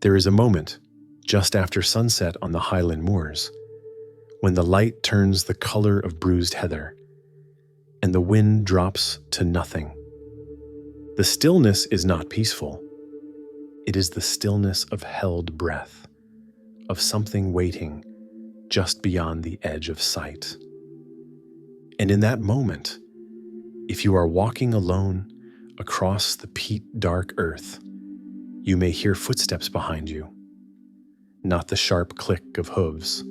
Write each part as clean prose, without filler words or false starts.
There is a moment, just after sunset on the Highland moors, when the light turns the color of bruised heather, and the wind drops to nothing. The stillness is not peaceful. It is the stillness of held breath, of something waiting just beyond the edge of sight. And in that moment, if you are walking alone across the peat-dark earth, you may hear footsteps behind you. Not the sharp click of hooves,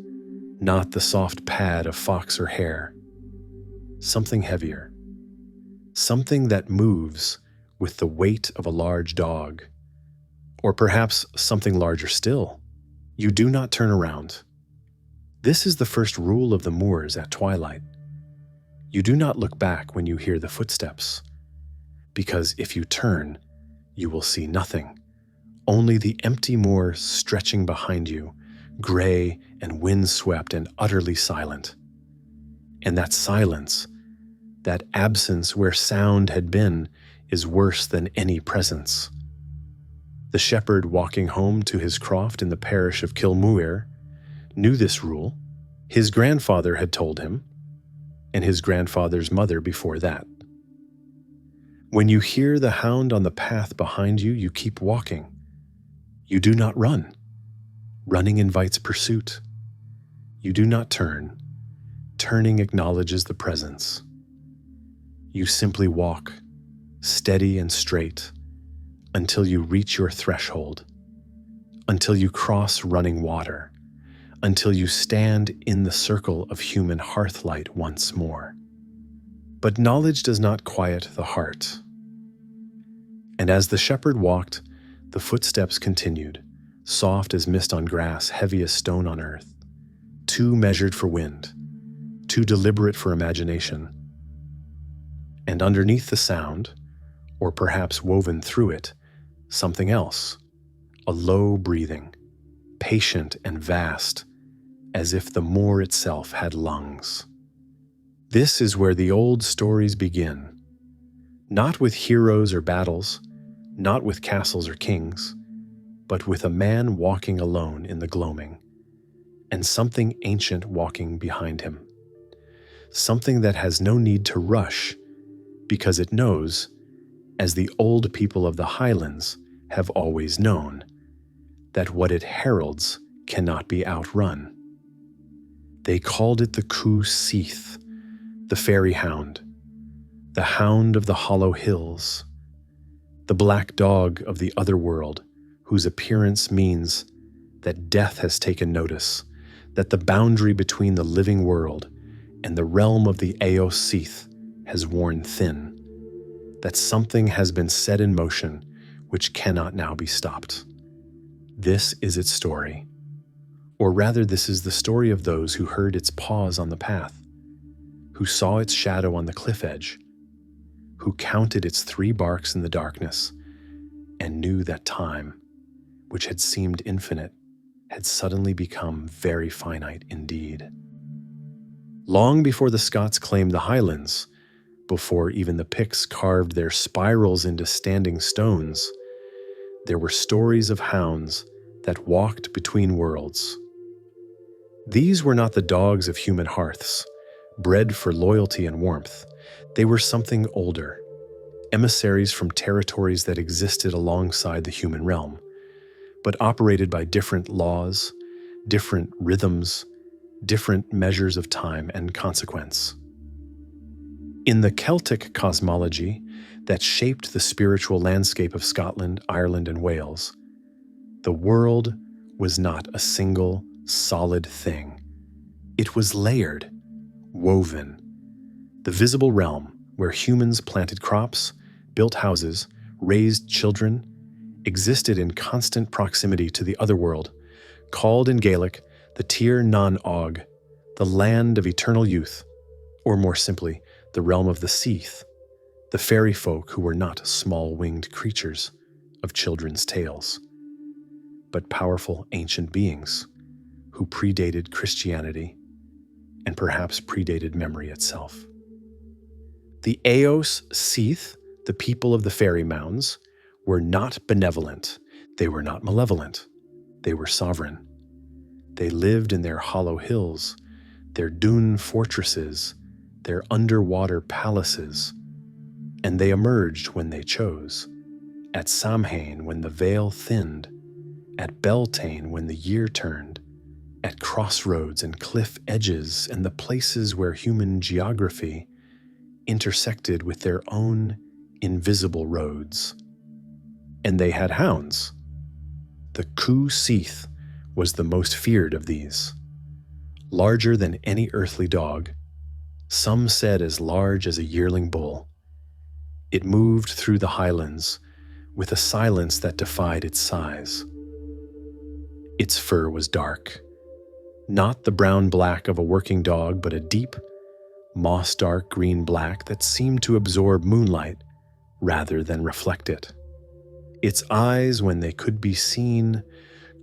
not the soft pad of fox or hare. Something heavier, something that moves with the weight of a large dog, or perhaps something larger still. You do not turn around. This is the first rule of the Moors at twilight. You do not look back when you hear the footsteps, because if you turn, you will see nothing, only the empty moor stretching behind you, gray and windswept and utterly silent. And that silence, that absence where sound had been, is worse than any presence. The shepherd walking home to his croft in the parish of Kilmuir knew this rule. His grandfather had told him, and his grandfather's mother before that. When you hear the hound on the path behind you, you keep walking. You do not run. Running invites pursuit. You do not turn. Turning acknowledges the presence. You simply walk, steady and straight, until you reach your threshold, until you cross running water, until you stand in the circle of human hearthlight once more. But knowledge does not quiet the heart. And as the shepherd walked, the footsteps continued, soft as mist on grass, heavy as stone on earth, too measured for wind, too deliberate for imagination. And underneath the sound, or perhaps woven through it, something else, a low breathing, patient and vast, as if the moor itself had lungs. This is where the old stories begin, not with heroes or battles, not with castles or kings, but with a man walking alone in the gloaming, and something ancient walking behind him, something that has no need to rush, because it knows, as the old people of the Highlands have always known, that what it heralds cannot be outrun. They called it the Cù Sìth, the fairy hound, the hound of the hollow hills, the black dog of the otherworld, whose appearance means that death has taken notice, that the boundary between the living world and the realm of the Sith has worn thin, that something has been set in motion which cannot now be stopped. This is its story. Or rather, this is the story of those who heard its paws on the path, who saw its shadow on the cliff edge, who counted its 3 barks in the darkness, and knew that time, which had seemed infinite, had suddenly become very finite indeed. Long before the Scots claimed the Highlands, before even the Picts carved their spirals into standing stones, there were stories of hounds that walked between worlds. These were not the dogs of human hearths, bred for loyalty and warmth. They were something older, emissaries from territories that existed alongside the human realm, but operated by different laws, different rhythms, different measures of time and consequence. In the Celtic cosmology that shaped the spiritual landscape of Scotland, Ireland, and Wales, the world was not a single, solid thing. It was layered, woven. The visible realm, where humans planted crops, built houses, raised children, existed in constant proximity to the otherworld, called in Gaelic the Tir nan Og, the land of eternal youth, or more simply, the realm of the Sith, the fairy folk who were not small-winged creatures of children's tales, but powerful ancient beings who predated Christianity and perhaps predated memory itself. The Sith, the people of the fairy mounds, were not benevolent. They were not malevolent. They were sovereign. They lived in their hollow hills, their dune fortresses, their underwater palaces, and they emerged when they chose, at Samhain when the veil thinned, at Beltane when the year turned, at crossroads and cliff edges and the places where human geography intersected with their own invisible roads. And they had hounds. The Cù Sìth was the most feared of these. Larger than any earthly dog, some said as large as a yearling bull. It moved through the Highlands with a silence that defied its size. Its fur was dark, not the brown-black of a working dog, but a deep, moss-dark green-black that seemed to absorb moonlight rather than reflect it. Its eyes, when they could be seen,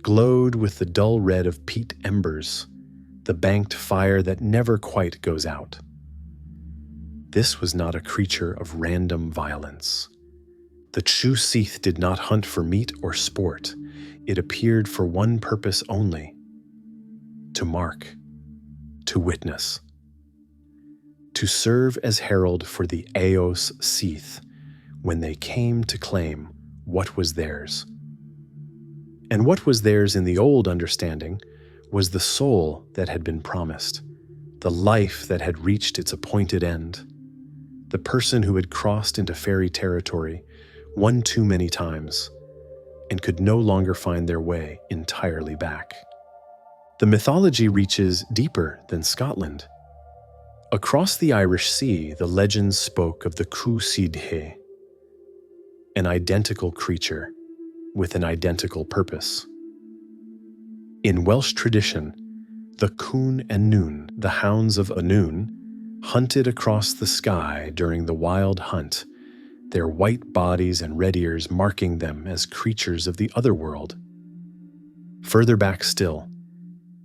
glowed with the dull red of peat embers, the banked fire that never quite goes out. This was not a creature of random violence. The Cù Sìth did not hunt for meat or sport. It appeared for one purpose only: to mark, to witness, to serve as herald for the Eos Sìth when they came to claim what was theirs. And what was theirs in the old understanding was the soul that had been promised, the life that had reached its appointed end, the person who had crossed into fairy territory one too many times and could no longer find their way entirely back. The mythology reaches deeper than Scotland. Across the Irish Sea, the legends spoke of the Cù Sìth, an identical creature with an identical purpose. In Welsh tradition, the Cún and Nún, the hounds of Annwn, hunted across the sky during the wild hunt, their white bodies and red ears marking them as creatures of the otherworld. Further back still,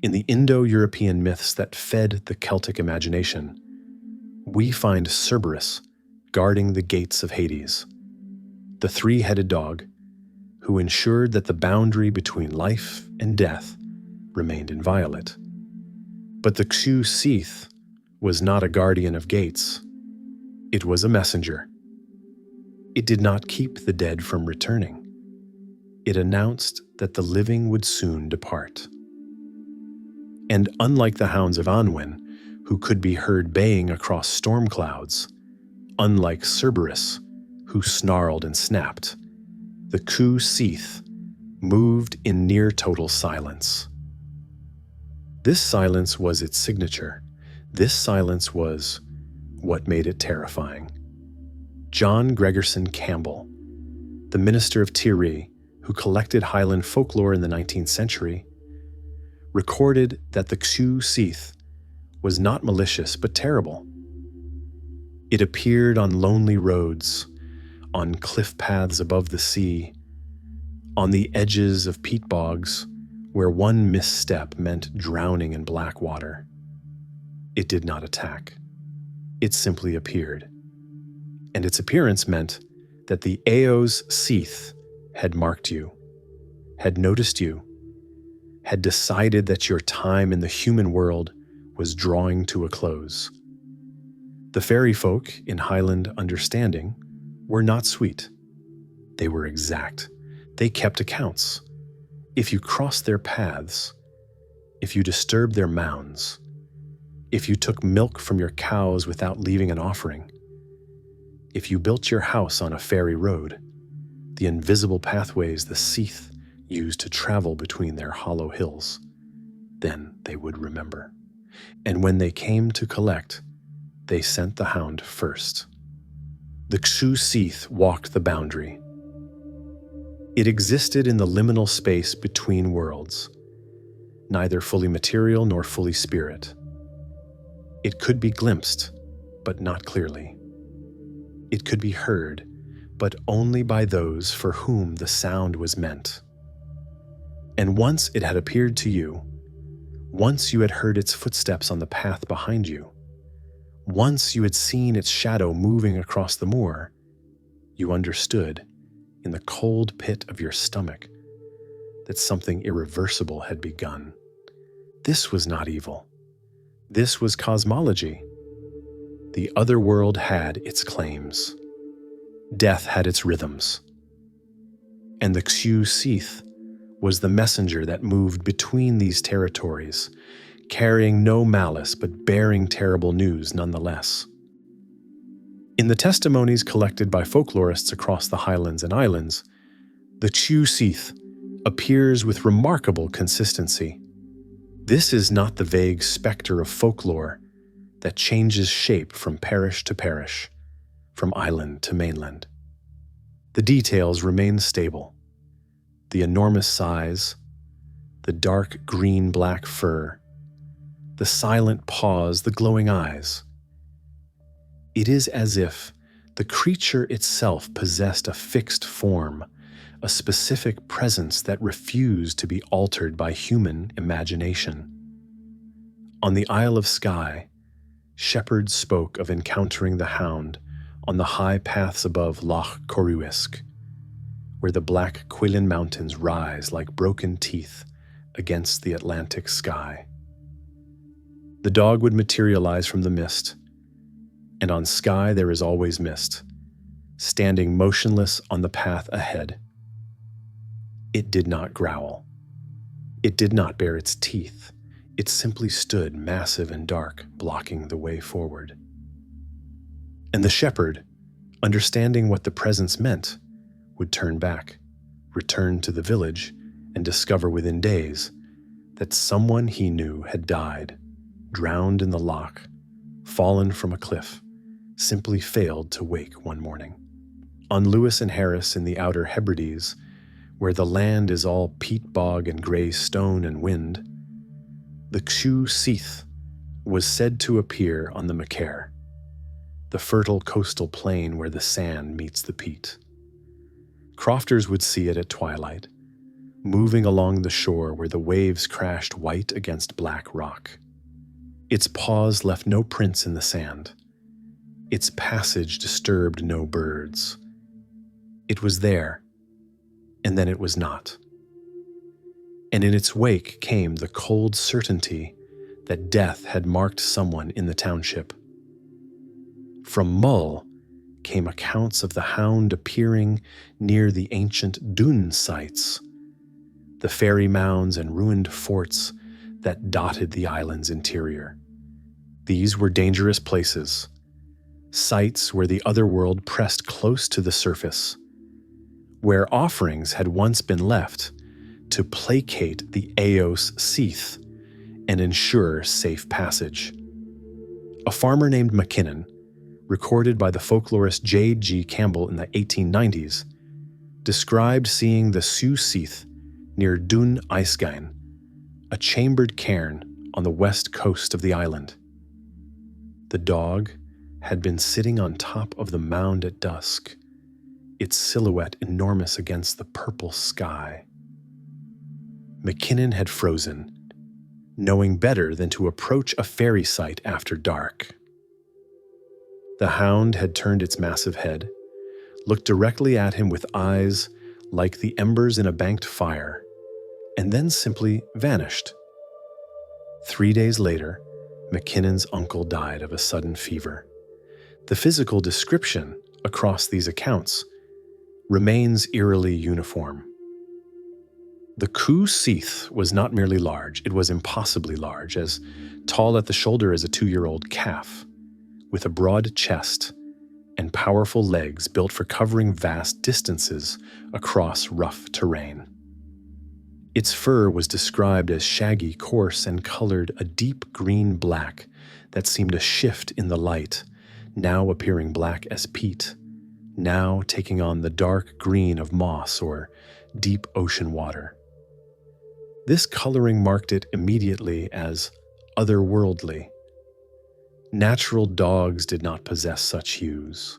in the Indo-European myths that fed the Celtic imagination, we find Cerberus guarding the gates of Hades, the three-headed dog who ensured that the boundary between life and death remained inviolate. But the Cù Sìth was not a guardian of gates. It was a messenger. It did not keep the dead from returning. It announced that the living would soon depart. And unlike the hounds of Annwn, who could be heard baying across storm clouds, unlike Cerberus, who snarled and snapped, the Cù Sìth moved in near-total silence. This silence was its signature. This silence was what made it terrifying. John Gregerson Campbell, the minister of Tiree, who collected Highland folklore in the 19th century, recorded that the Cù Sìth was not malicious but terrible. It appeared on lonely roads, on cliff paths above the sea, on the edges of peat bogs where one misstep meant drowning in black water. It did not attack. It simply appeared. And its appearance meant that the Eos Sìth had marked you, had noticed you, had decided that your time in the human world was drawing to a close. The fairy folk in Highland understanding were not sweet. They were exact. They kept accounts. If you crossed their paths, if you disturbed their mounds, if you took milk from your cows without leaving an offering, if you built your house on a fairy road, the invisible pathways the Sìth used to travel between their hollow hills, then they would remember. And when they came to collect, they sent the hound first. The Cù Sìth walked the boundary. It existed in the liminal space between worlds, neither fully material nor fully spirit. It could be glimpsed, but not clearly. It could be heard, but only by those for whom the sound was meant. And once it had appeared to you, once you had heard its footsteps on the path behind you, once you had seen its shadow moving across the moor, you understood, in the cold pit of your stomach, that something irreversible had begun. This was not evil. This was cosmology. The otherworld had its claims. Death had its rhythms. And the Cù Sìth was the messenger that moved between these territories, carrying no malice but bearing terrible news nonetheless. In the testimonies collected by folklorists across the Highlands and Islands, the Cù Sìth appears with remarkable consistency. This is not the vague specter of folklore that changes shape from parish to parish, from island to mainland. The details remain stable. The enormous size, the dark green-black fur, the silent paws, the glowing eyes. It is as if the creature itself possessed a fixed form, a specific presence that refused to be altered by human imagination. On the Isle of Skye, shepherds spoke of encountering the hound on the high paths above Loch Corruisk, where the black Cuillin Mountains rise like broken teeth against the Atlantic sky. The dog would materialize from the mist, and on Skye there is always mist, standing motionless on the path ahead. It did not growl. It did not bare its teeth. It simply stood massive and dark, blocking the way forward. And the shepherd, understanding what the presence meant, would turn back, return to the village, and discover within days that someone he knew had died, drowned in the loch, fallen from a cliff, simply failed to wake one morning. On Lewis and Harris in the Outer Hebrides, where the land is all peat bog and grey stone and wind, the Cù Sìth was said to appear on the Macaire, the fertile coastal plain where the sand meets the peat. Crofters would see it at twilight, moving along the shore where the waves crashed white against black rock. Its paws left no prints in the sand. Its passage disturbed no birds. It was there, and then it was not. And in its wake came the cold certainty that death had marked someone in the township. From Mull came accounts of the hound appearing near the ancient dune sites, the fairy mounds and ruined forts that dotted the island's interior. These were dangerous places, sites where the otherworld pressed close to the surface, where offerings had once been left to placate the Eos Sith and ensure safe passage. A farmer named McKinnon, recorded by the folklorist J.G. Campbell in the 1890s, described seeing the Cù Sìth near Dún Aisgein, a chambered cairn on the west coast of the island. The dog had been sitting on top of the mound at dusk, its silhouette enormous against the purple sky. McKinnon had frozen, knowing better than to approach a fairy site after dark. The hound had turned its massive head, looked directly at him with eyes like the embers in a banked fire, and then simply vanished. 3 days later, McKinnon's uncle died of a sudden fever. The physical description across these accounts remains eerily uniform. The Cù Sìth was not merely large, it was impossibly large, as tall at the shoulder as a 2-year-old calf, with a broad chest and powerful legs built for covering vast distances across rough terrain. Its fur was described as shaggy, coarse, and colored a deep green-black that seemed to shift in the light, now appearing black as peat, now taking on the dark green of moss or deep ocean water. This coloring marked it immediately as otherworldly. Natural dogs did not possess such hues.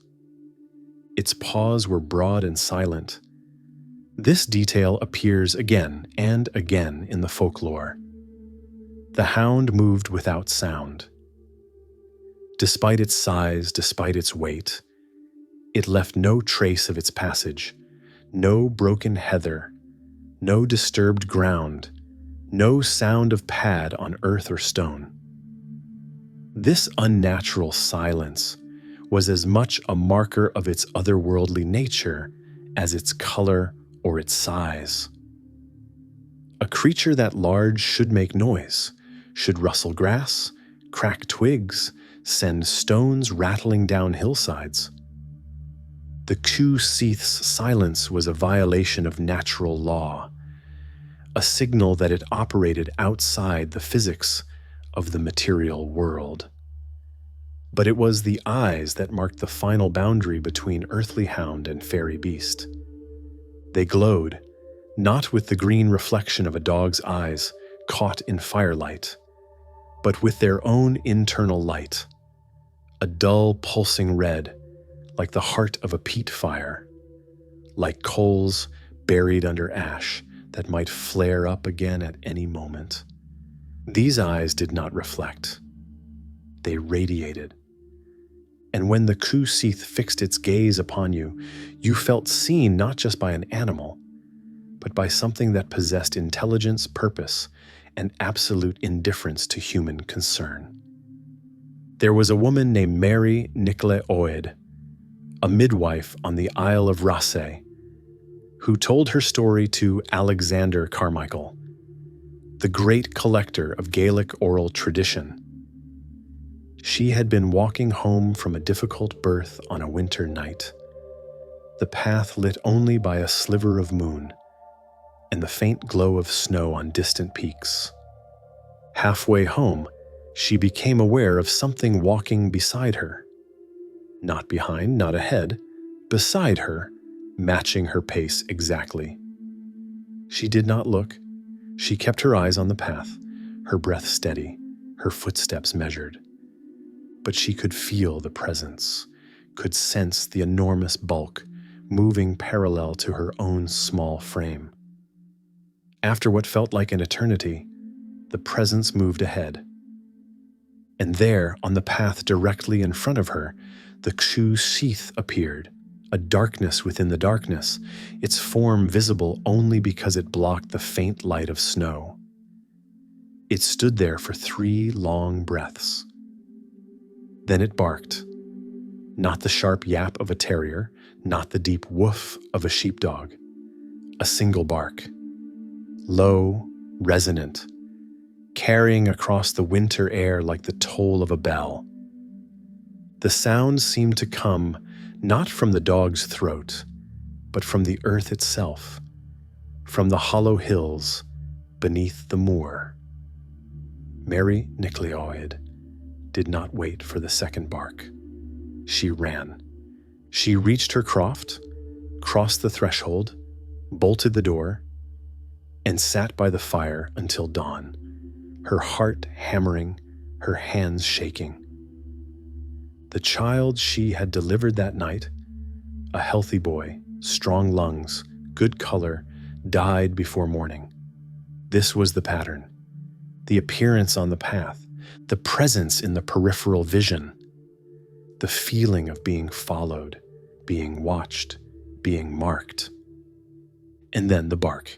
Its paws were broad and silent. This detail appears again and again in the folklore. The hound moved without sound. Despite its size, despite its weight, it left no trace of its passage, no broken heather, no disturbed ground, no sound of pad on earth or stone. This unnatural silence was as much a marker of its otherworldly nature as its color or its size. A creature that large should make noise, should rustle grass, crack twigs, send stones rattling down hillsides. The Cù Sìth's silence was a violation of natural law, a signal that it operated outside the physics of the material world. But it was the eyes that marked the final boundary between earthly hound and fairy beast. They glowed, not with the green reflection of a dog's eyes caught in firelight, but with their own internal light, a dull pulsing red, like the heart of a peat fire, like coals buried under ash that might flare up again at any moment. These eyes did not reflect. They radiated. And when the Cù Sìth fixed its gaze upon you, you felt seen not just by an animal, but by something that possessed intelligence, purpose, and absolute indifference to human concern. There was a woman named Mary Nicola Oed, a midwife on the Isle of Raasay, who told her story to Alexander Carmichael, the great collector of Gaelic oral tradition. She had been walking home from a difficult birth on a winter night, the path lit only by a sliver of moon and the faint glow of snow on distant peaks. Halfway home, she became aware of something walking beside her. Not behind, not ahead, beside her, matching her pace exactly. She did not look. She kept her eyes on the path, her breath steady, her footsteps measured. But she could feel the presence, could sense the enormous bulk moving parallel to her own small frame. After what felt like an eternity, the presence moved ahead. And there, on the path directly in front of her, the Cù Sìth appeared, a darkness within the darkness, its form visible only because it blocked the faint light of snow. It stood there for 3 long breaths. Then it barked. Not the sharp yap of a terrier, not the deep woof of a sheepdog. A single bark. Low, resonant, carrying across the winter air like the toll of a bell. The sound seemed to come not from the dog's throat, but from the earth itself, from the hollow hills beneath the Moor. Mary Nicola Oed did not wait for the second bark. She ran. She reached her croft, crossed the threshold, bolted the door, and sat by the fire until dawn, her heart hammering, her hands shaking. The child she had delivered that night, a healthy boy, strong lungs, good color, died before morning. This was the pattern, the appearance on the path, the presence in the peripheral vision, the feeling of being followed, being watched, being marked. And then the bark.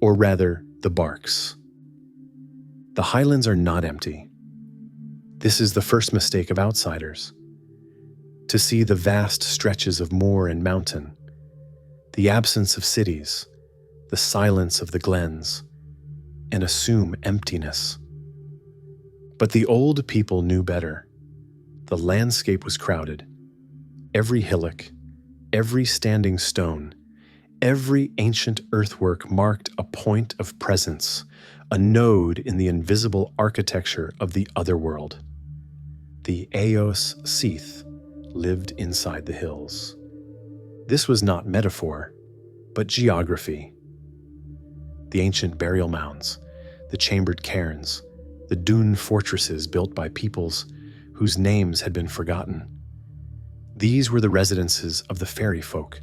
Or rather, the barks. The Highlands are not empty. This is the first mistake of outsiders. To see the vast stretches of moor and mountain, the absence of cities, the silence of the glens, and assume emptiness. But the old people knew better. The landscape was crowded. Every hillock, every standing stone, every ancient earthwork marked a point of presence, a node in the invisible architecture of the otherworld. The Eos Sith lived inside the hills. This was not metaphor, but geography. The ancient burial mounds, the chambered cairns, the dune fortresses built by peoples whose names had been forgotten. These were the residences of the fairy folk,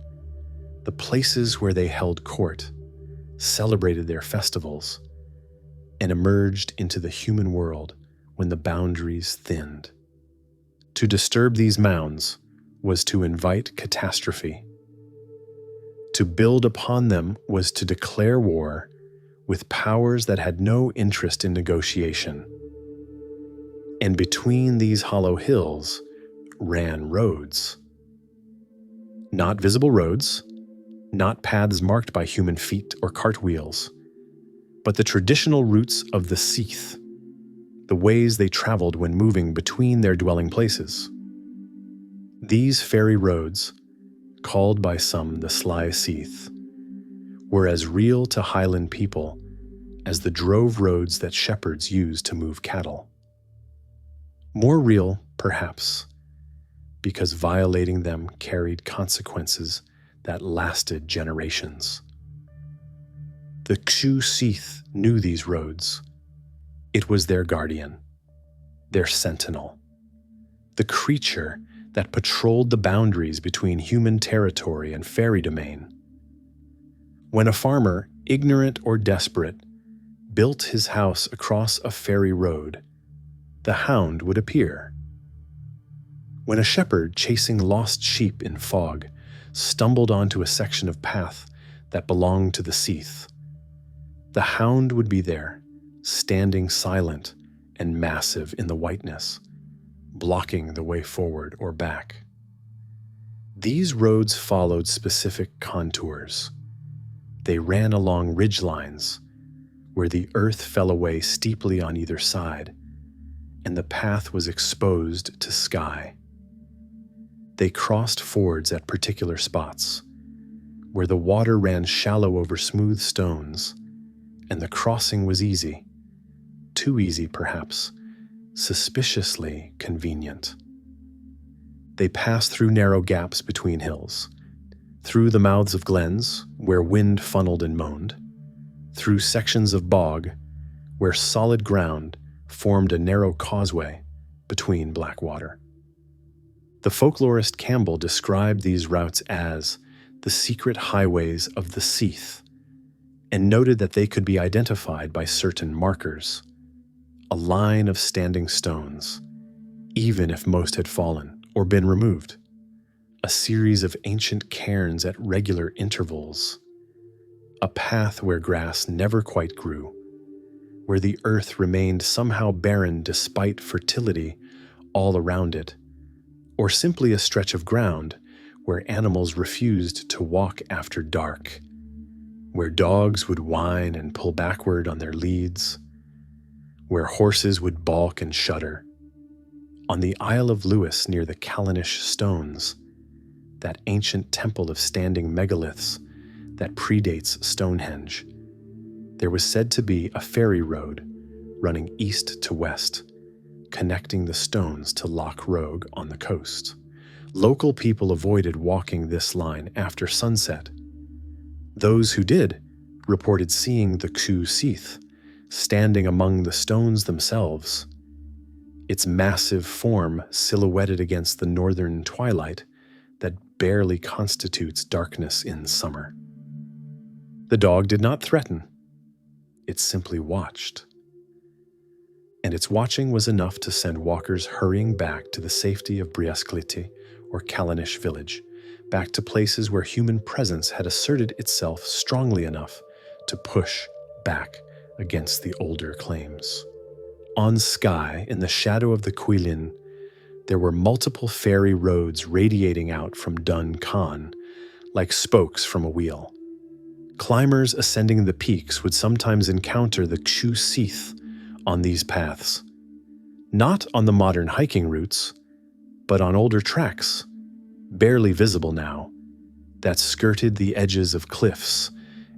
the places where they held court, celebrated their festivals, and emerged into the human world when the boundaries thinned. To disturb these mounds was to invite catastrophe. To build upon them was to declare war with powers that had no interest in negotiation. And between these hollow hills ran roads. Not visible roads, not paths marked by human feet or cartwheels, but the traditional routes of the Sith, the ways they traveled when moving between their dwelling places. These fairy roads, called by some the Sly Sith, were as real to Highland people as the drove roads that shepherds used to move cattle. More real, perhaps, because violating them carried consequences that lasted generations. The Cù Sìth knew these roads. It was their guardian, their sentinel, the creature that patrolled the boundaries between human territory and fairy domain. When a farmer, ignorant or desperate, built his house across a fairy road, the hound would appear. When a shepherd chasing lost sheep in fog stumbled onto a section of path that belonged to the Sith, the hound would be there, standing silent and massive in the whiteness, blocking the way forward or back. These roads followed specific contours. They ran along ridgelines where the earth fell away steeply on either side, and the path was exposed to sky. They crossed fords at particular spots, where the water ran shallow over smooth stones, and the crossing was easy, too easy perhaps, suspiciously convenient. They passed through narrow gaps between hills, through the mouths of glens where wind funneled and moaned, through sections of bog where solid ground formed a narrow causeway between black water. The folklorist Campbell described these routes as the secret highways of the Sith, and noted that they could be identified by certain markers, a line of standing stones, even if most had fallen or been removed, a series of ancient cairns at regular intervals, a path where grass never quite grew, where the earth remained somehow barren despite fertility all around it, or simply a stretch of ground where animals refused to walk after dark, where dogs would whine and pull backward on their leads, where horses would balk and shudder. On the Isle of Lewis near the Callanish Stones, that ancient temple of standing megaliths that predates Stonehenge, there was said to be a ferry road running east to west, connecting the stones to Loch Rogue on the coast. Local people avoided walking this line after sunset. Those who did reported seeing the Cù Sìth standing among the stones themselves, its massive form silhouetted against the northern twilight that barely constitutes darkness in summer. The dog did not threaten. It simply watched. And its watching was enough to send walkers hurrying back to the safety of Briascliti or Callanish village, back to places where human presence had asserted itself strongly enough to push back against the older claims. On Skye, in the shadow of the Cuillin, there were multiple fairy roads radiating out from Dun Can, like spokes from a wheel. Climbers ascending the peaks would sometimes encounter the Cù Sìth on these paths, not on the modern hiking routes, but on older tracks, barely visible now, that skirted the edges of cliffs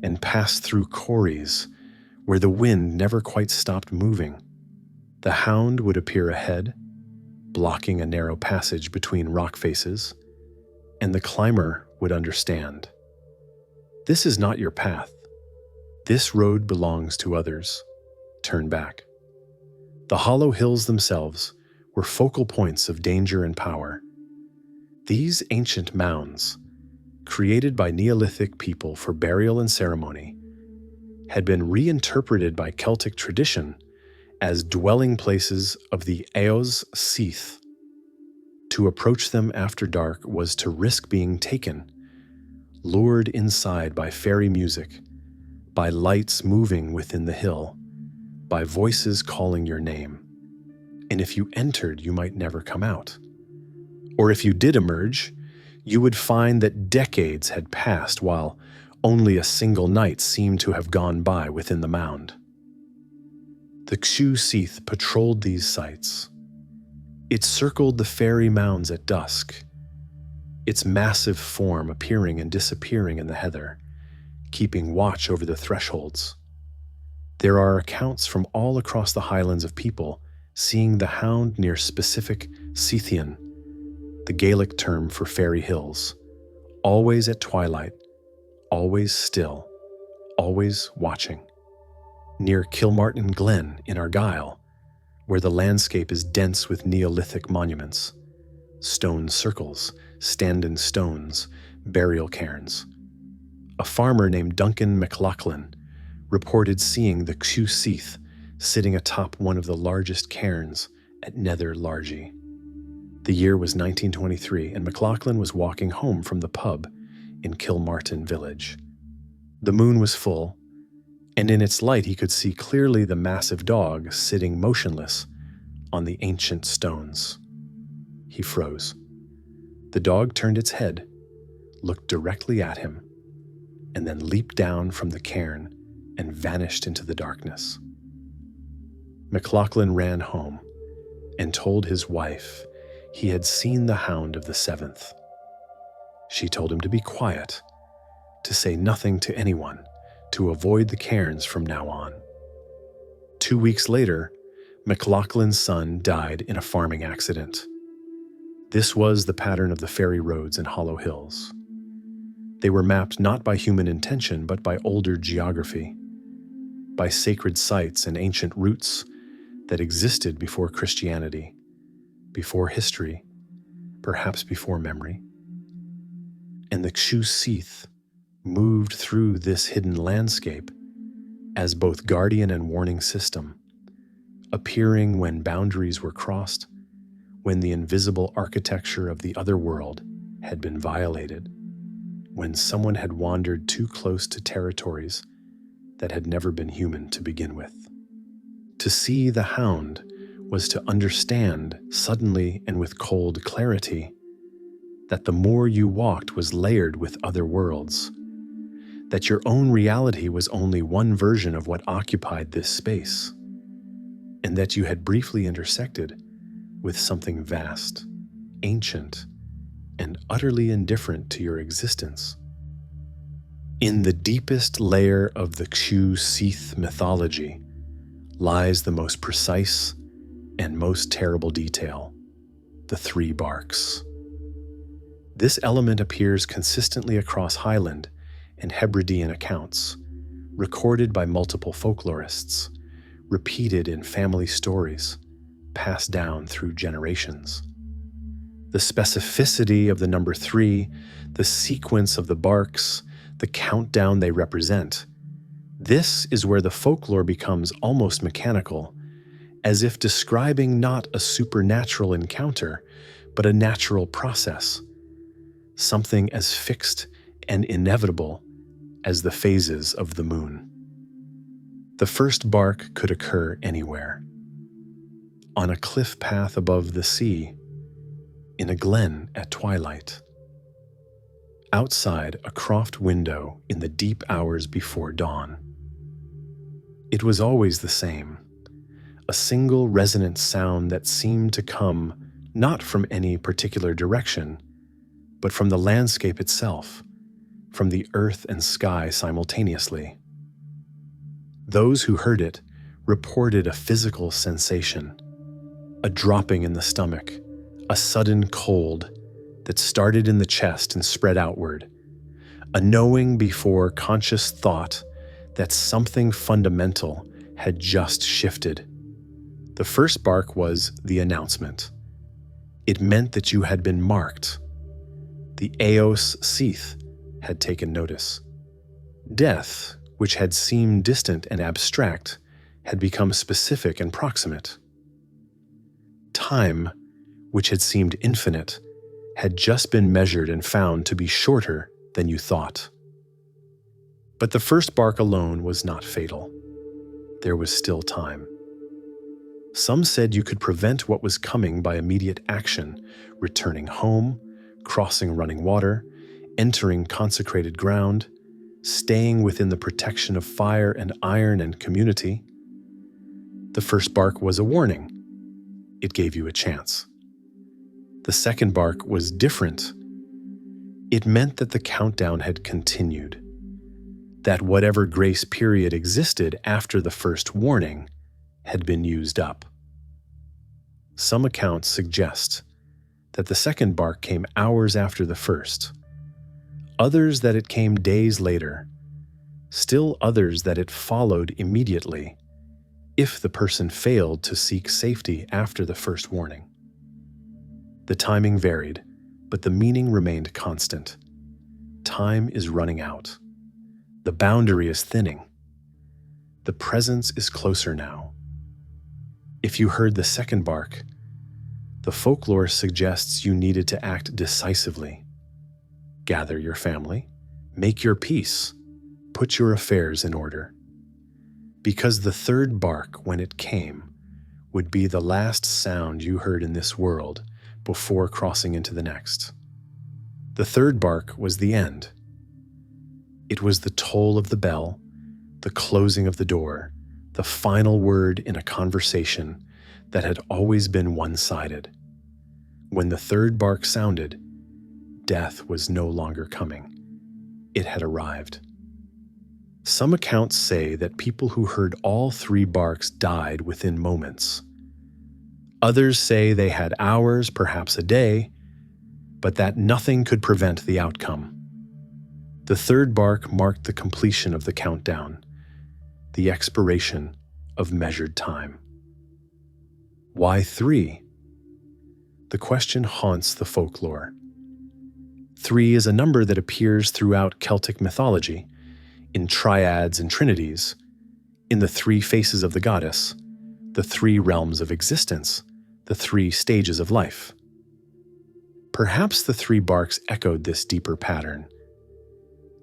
and passed through corries where the wind never quite stopped moving. The hound would appear ahead, blocking a narrow passage between rock faces, and the climber would understand. This is not your path. This road belongs to others. Turn back. The hollow hills themselves were focal points of danger and power. These ancient mounds, created by Neolithic people for burial and ceremony, had been reinterpreted by Celtic tradition as dwelling places of the Eos Sith. To approach them after dark was to risk being taken, lured inside by fairy music, by lights moving within the hill, by voices calling your name. And if you entered, you might never come out. Or if you did emerge, you would find that decades had passed while only a single night seemed to have gone by within the mound. The Cù Sìth patrolled these sites. It circled the fairy mounds at dusk, its massive form appearing and disappearing in the heather, keeping watch over the thresholds. There are accounts from all across the Highlands of people seeing the hound near specific Sithian, the Gaelic term for fairy hills, always at twilight, always still, always watching. Near Kilmartin Glen in Argyll, where the landscape is dense with Neolithic monuments, stone circles, stand-in stones, burial cairns. A farmer named Duncan MacLachlan reported seeing the Cù Sìth sitting atop one of the largest cairns at Nether Largie. The year was 1923, and MacLachlan was walking home from the pub in Kilmartin village. The moon was full, and in its light he could see clearly the massive dog sitting motionless on the ancient stones. He froze. The dog turned its head, looked directly at him, and then leaped down from the cairn and vanished into the darkness. MacLachlan ran home and told his wife he had seen the hound of the seventh. She told him to be quiet, to say nothing to anyone, to avoid the cairns from now on. 2 weeks later, MacLachlan's son died in a farming accident. This was the pattern of the fairy roads in Hollow Hills. They were mapped not by human intention, but by older geography, by sacred sites and ancient routes that existed before Christianity, before history, perhaps before memory. And the Cù Sìth moved through this hidden landscape as both guardian and warning system, appearing when boundaries were crossed, when the invisible architecture of the Otherworld had been violated, when someone had wandered too close to territories that had never been human to begin with. To see the hound was to understand suddenly and with cold clarity that the more you walked was layered with other worlds, that your own reality was only one version of what occupied this space, and that you had briefly intersected with something vast, ancient, and utterly indifferent to your existence. In the deepest layer of the Cù Sìth mythology lies the most precise and most terrible detail: the 3 barks. This element appears consistently across Highland and Hebridean accounts, recorded by multiple folklorists, repeated in family stories, passed down through generations. The specificity of the number 3, the sequence of the barks, the countdown they represent. This is where the folklore becomes almost mechanical, as if describing not a supernatural encounter, but a natural process, something as fixed and inevitable as the phases of the moon. The first bark could occur anywhere: on a cliff path above the sea, in a glen at twilight, outside a croft window in the deep hours before dawn. It was always the same, a single resonant sound that seemed to come not from any particular direction, but from the landscape itself, from the earth and sky simultaneously. Those who heard it reported a physical sensation, a dropping in the stomach, a sudden cold that started in the chest and spread outward, a knowing before conscious thought that something fundamental had just shifted. The first bark was the announcement. It meant that you had been marked. The Eos Sith had taken notice. Death, which had seemed distant and abstract, had become specific and proximate. Time, which had seemed infinite, had just been measured and found to be shorter than you thought. But the first bark alone was not fatal. There was still time. Some said you could prevent what was coming by immediate action, returning home, crossing running water, entering consecrated ground, staying within the protection of fire and iron and community. The first bark was a warning. It gave you a chance. The second bark was different. It meant that the countdown had continued, that whatever grace period existed after the first warning had been used up. Some accounts suggest that the second bark came hours after the first, others that it came days later, still others that it followed immediately if the person failed to seek safety after the first warning. The timing varied, but the meaning remained constant. Time is running out. The boundary is thinning. The presence is closer now. If you heard the second bark, the folklore suggests you needed to act decisively. Gather your family, make your peace, put your affairs in order. Because the third bark, when it came, would be the last sound you heard in this world before crossing into the next. The third bark was the end. It was the toll of the bell, the closing of the door, the final word in a conversation that had always been one-sided. When the third bark sounded, death was no longer coming. It had arrived. Some accounts say that people who heard all three barks died within moments. Others say they had hours, perhaps a day, but that nothing could prevent the outcome. The third bark marked the completion of the countdown, the expiration of measured time. Why 3? The question haunts the folklore. 3 is a number that appears throughout Celtic mythology, in triads and trinities, in the 3 faces of the goddess, the 3 realms of existence, the 3 stages of life. Perhaps the 3 barks echoed this deeper pattern.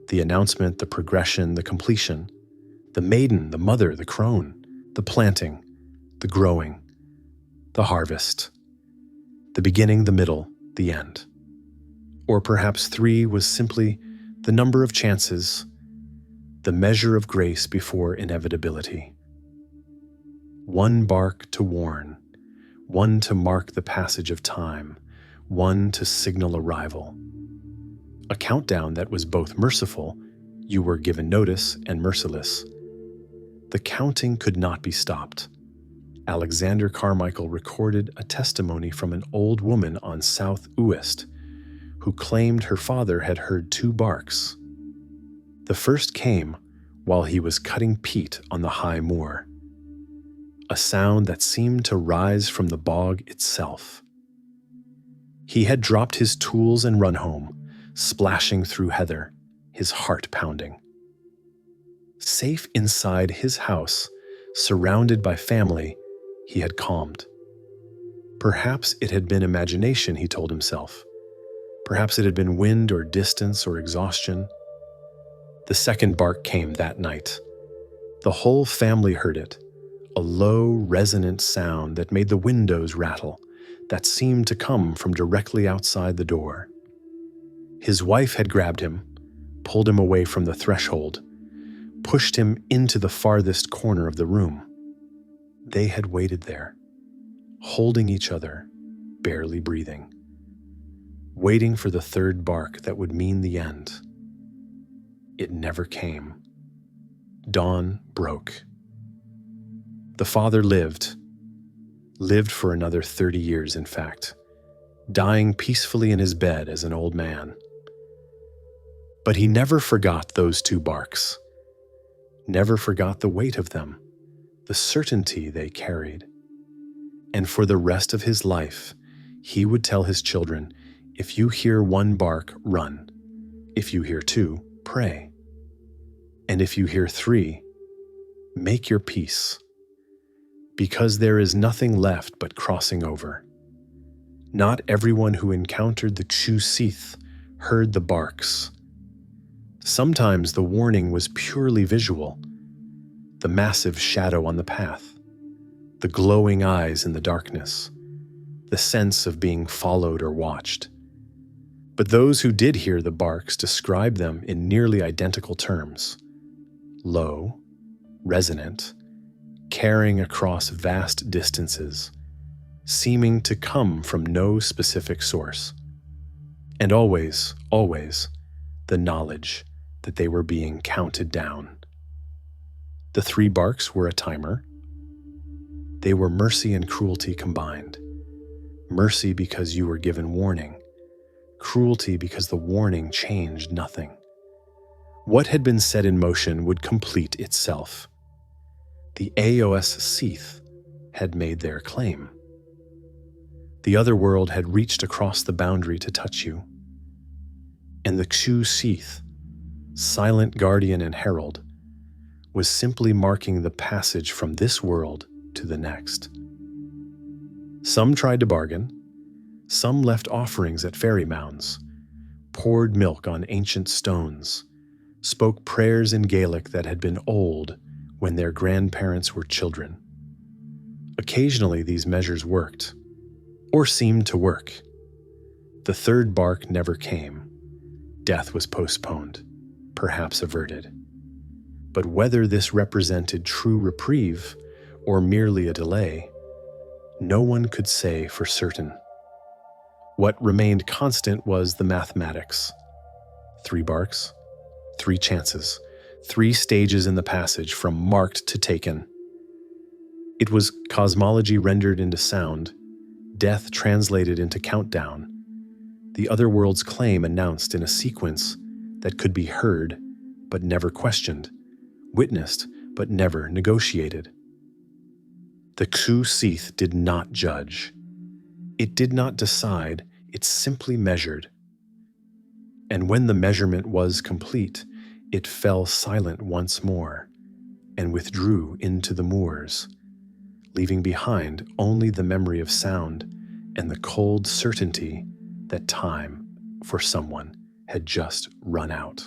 The announcement, the progression, the completion, the maiden, the mother, the crone, the planting, the growing, the harvest, the beginning, the middle, the end. Or perhaps 3 was simply the number of chances, the measure of grace before inevitability. 1 bark to warn, 1 to mark the passage of time, 1 to signal arrival. A countdown that was both merciful, you were given notice, and merciless. The counting could not be stopped. Alexander Carmichael recorded a testimony from an old woman on South Uist who claimed her father had heard 2 barks. The first came while he was cutting peat on the high moor, a sound that seemed to rise from the bog itself. He had dropped his tools and run home, splashing through heather, his heart pounding. Safe inside his house, surrounded by family, he had calmed. Perhaps it had been imagination, he told himself. Perhaps it had been wind or distance or exhaustion. The second bark came that night. The whole family heard it, a low, resonant sound that made the windows rattle, that seemed to come from directly outside the door. His wife had grabbed him, pulled him away from the threshold, pushed him into the farthest corner of the room. They had waited there, holding each other, barely breathing, waiting for the third bark that would mean the end. It never came. Dawn broke. The father lived for another 30 years, in fact, dying peacefully in his bed as an old man. But he never forgot those 2 barks, never forgot the weight of them, the certainty they carried. And for the rest of his life, he would tell his children, if you hear 1 bark, run. If you hear 2, pray. And if you hear 3, make your peace. Because there is nothing left but crossing over. Not everyone who encountered the Cù Sìth heard the barks, Sometimes the warning was purely visual, the massive shadow on the path, the glowing eyes in the darkness, the sense of being followed or watched. But those who did hear the barks described them in nearly identical terms: low, resonant, carrying across vast distances, seeming to come from no specific source. And always, always, the knowledge that they were being counted down. The 3 barks were a timer. They were mercy and cruelty combined. Mercy because you were given warning. Cruelty because the warning changed nothing. What had been set in motion would complete itself. The Aos Sith had made their claim. The Otherworld had reached across the boundary to touch you. And the Cù Sìth, silent guardian and herald, was simply marking the passage from this world to the next. Some tried to bargain. Some left offerings at fairy mounds, poured milk on ancient stones, spoke prayers in Gaelic that had been old when their grandparents were children. Occasionally these measures worked, or seemed to work. The 3rd bark never came. Death was postponed, perhaps averted. But whether this represented true reprieve or merely a delay, no one could say for certain. What remained constant was the mathematics. 3 barks, 3 chances, 3 stages in the passage from marked to taken. It was cosmology rendered into sound, death translated into countdown, the Otherworld's claim announced in a sequence that could be heard but never questioned, witnessed but never negotiated. The Cù Sìth did not judge. It did not decide, it simply measured. And when the measurement was complete, it fell silent once more and withdrew into the moors, leaving behind only the memory of sound and the cold certainty that time, for someone, had just run out.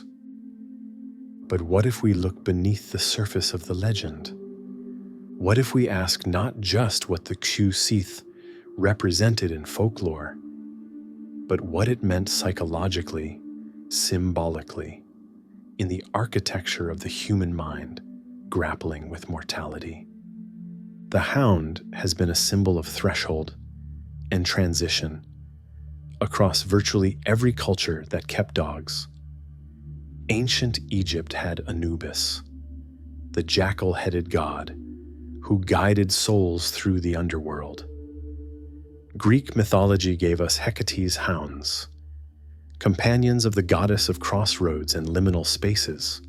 But what if we look beneath the surface of the legend? What if we ask not just what the Cù Sìth represented in folklore, but what it meant psychologically, symbolically, in the architecture of the human mind grappling with mortality? The hound has been a symbol of threshold and transition across virtually every culture that kept dogs. Ancient Egypt had Anubis, the jackal-headed god who guided souls through the underworld. Greek mythology gave us Hecate's hounds, companions of the goddess of crossroads and liminal spaces.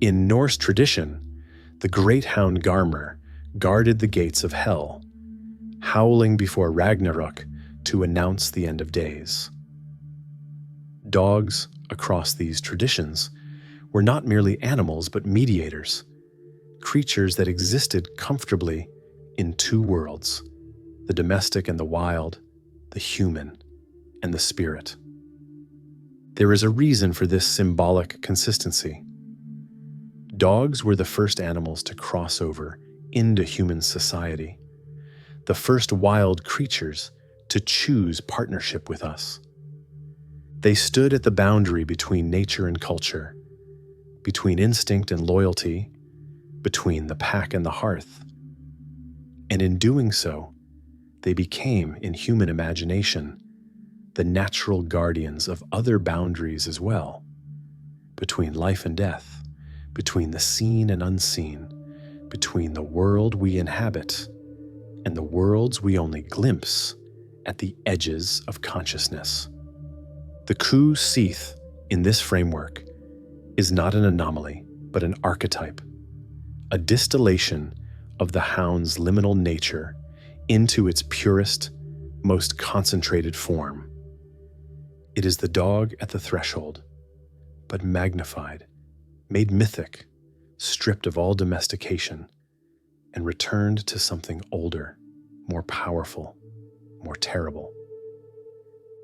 In Norse tradition, the great hound Garmr guarded the gates of hell, howling before Ragnarok to announce the end of days. Dogs, across these traditions, were not merely animals but mediators, creatures that existed comfortably in 2 worlds, the domestic and the wild, the human and the spirit. There is a reason for this symbolic consistency. Dogs were the first animals to cross over into human society, the first wild creatures to choose partnership with us. They stood at the boundary between nature and culture, between instinct and loyalty, between the pack and the hearth. And in doing so, they became, in human imagination, the natural guardians of other boundaries as well, between life and death, between the seen and unseen, between the world we inhabit and the worlds we only glimpse at the edges of consciousness. The Cù Sìth, in this framework, is not an anomaly, but an archetype, a distillation of the hound's liminal nature into its purest, most concentrated form. It is the dog at the threshold, but magnified, made mythic, stripped of all domestication, and returned to something older, more powerful, more terrible.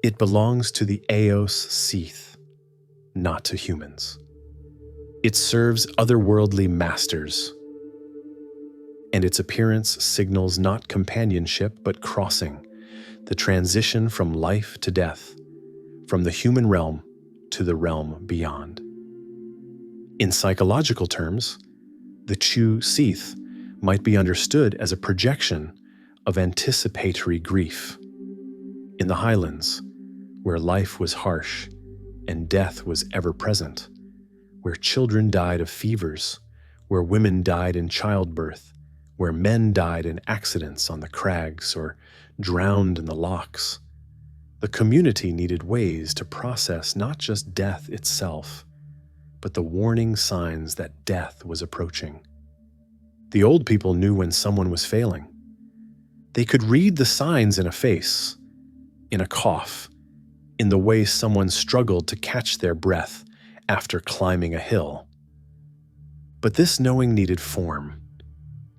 It belongs to the Aos Sìth, not to humans. It serves otherworldly masters, and its appearance signals not companionship but crossing, the transition from life to death, from the human realm to the realm beyond. In psychological terms, the Cù Sìth might be understood as a projection of anticipatory grief. In the Highlands, where life was harsh and death was ever present, where children died of fevers, where women died in childbirth, where men died in accidents on the crags or drowned in the lochs, the community needed ways to process not just death itself, but the warning signs that death was approaching. The old people knew when someone was failing. They could read the signs in a face, in a cough, in the way someone struggled to catch their breath after climbing a hill. But this knowing needed form.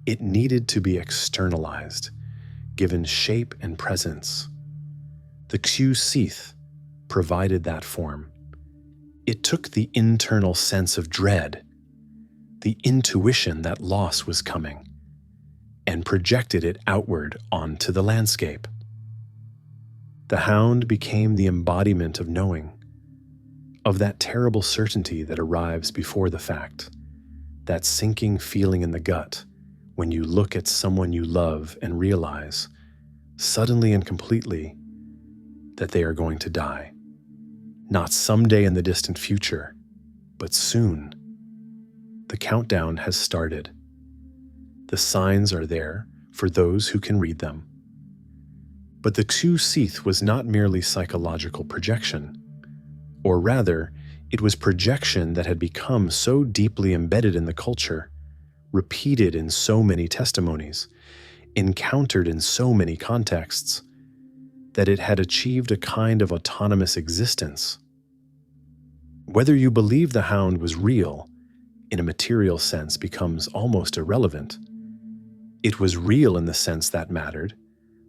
It needed to be externalized, given shape and presence. The Cù Sìth provided that form. It took the internal sense of dread, the intuition that loss was coming, and projected it outward onto the landscape. The hound became the embodiment of knowing, of that terrible certainty that arrives before the fact, that sinking feeling in the gut when you look at someone you love and realize, suddenly and completely, that they are going to die. Not someday in the distant future, but soon. The countdown has started. The signs are there for those who can read them. But the Cù Sìth was not merely psychological projection, or rather, it was projection that had become so deeply embedded in the culture, repeated in so many testimonies, encountered in so many contexts, that it had achieved a kind of autonomous existence. Whether you believe the hound was real, in a material sense, becomes almost irrelevant. It was real in the sense that mattered,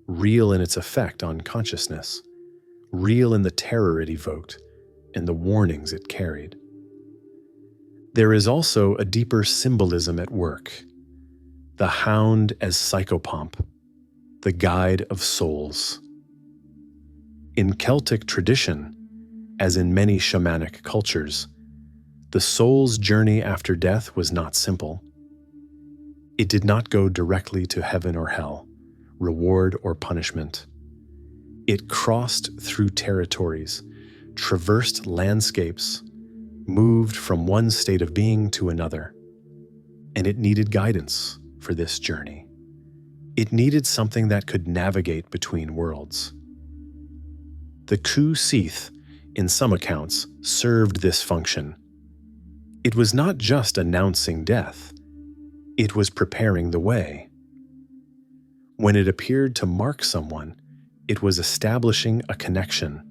real in its effect on consciousness, real in the terror it evoked and the warnings it carried. There is also a deeper symbolism at work. The hound as psychopomp, the guide of souls. In Celtic tradition, as in many shamanic cultures, the soul's journey after death was not simple. It did not go directly to heaven or hell, reward or punishment. It crossed through territories, traversed landscapes, moved from one state of being to another. And it needed guidance for this journey. It needed something that could navigate between worlds. The Cù Sìth, in some accounts, served this function. It was not just announcing death, it was preparing the way. When it appeared to mark someone, it was establishing a connection,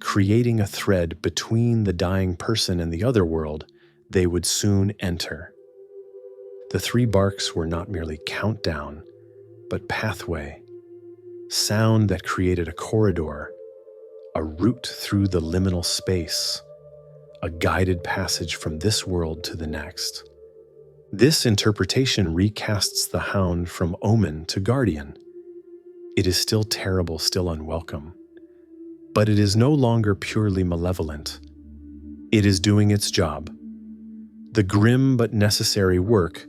creating a thread between the dying person and the other world they would soon enter. The three barks were not merely countdown, but pathway, sound that created a corridor, a route through the liminal space, a guided passage from this world to the next. This interpretation recasts the hound from omen to guardian. It is still terrible, still unwelcome, but it is no longer purely malevolent. It is doing its job, the grim but necessary work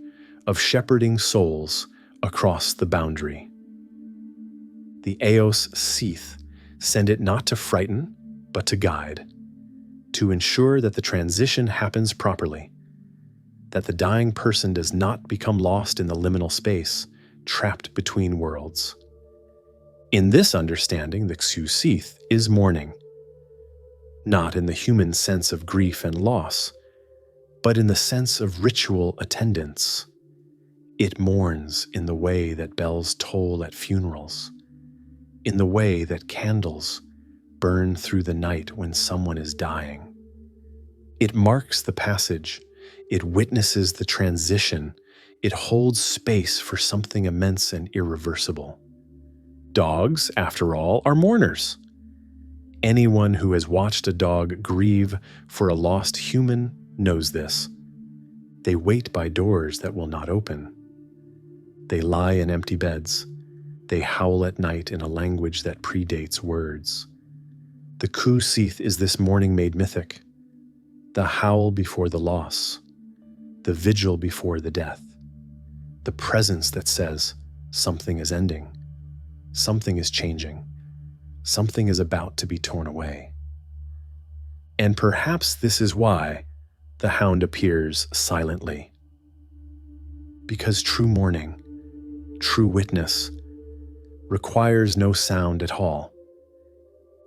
of shepherding souls across the boundary. The Eos Sìth send it not to frighten, but to guide, to ensure that the transition happens properly, that the dying person does not become lost in the liminal space, trapped between worlds. In this understanding, the Cù Sìth is mourning, not in the human sense of grief and loss, but in the sense of ritual attendance. It mourns in the way that bells toll at funerals, in the way that candles burn through the night when someone is dying. It marks the passage, it witnesses the transition, it holds space for something immense and irreversible. Dogs, after all, are mourners. Anyone who has watched a dog grieve for a lost human knows this. They wait by doors that will not open. They lie in empty beds. They howl at night in a language that predates words. The Cù Sìth is this mourning made mythic. The howl before the loss. The vigil before the death. The presence that says something is ending. Something is changing. Something is about to be torn away. And perhaps this is why the hound appears silently. Because true mourning, true witness, requires no sound at all.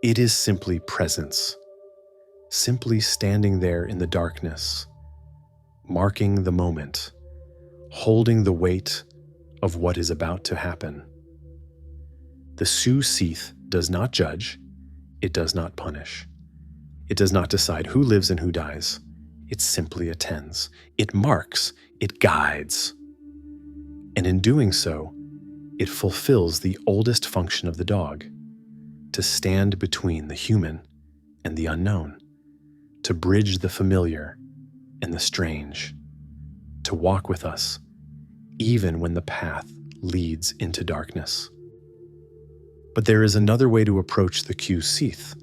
It is simply presence, simply standing there in the darkness, marking the moment, holding the weight of what is about to happen. The Cù Sìth does not judge, it does not punish. It does not decide who lives and who dies. It simply attends, it marks, it guides. And in doing so, it fulfills the oldest function of the dog, to stand between the human and the unknown, to bridge the familiar and the strange, to walk with us, even when the path leads into darkness. But there is another way to approach the Cù Sìth,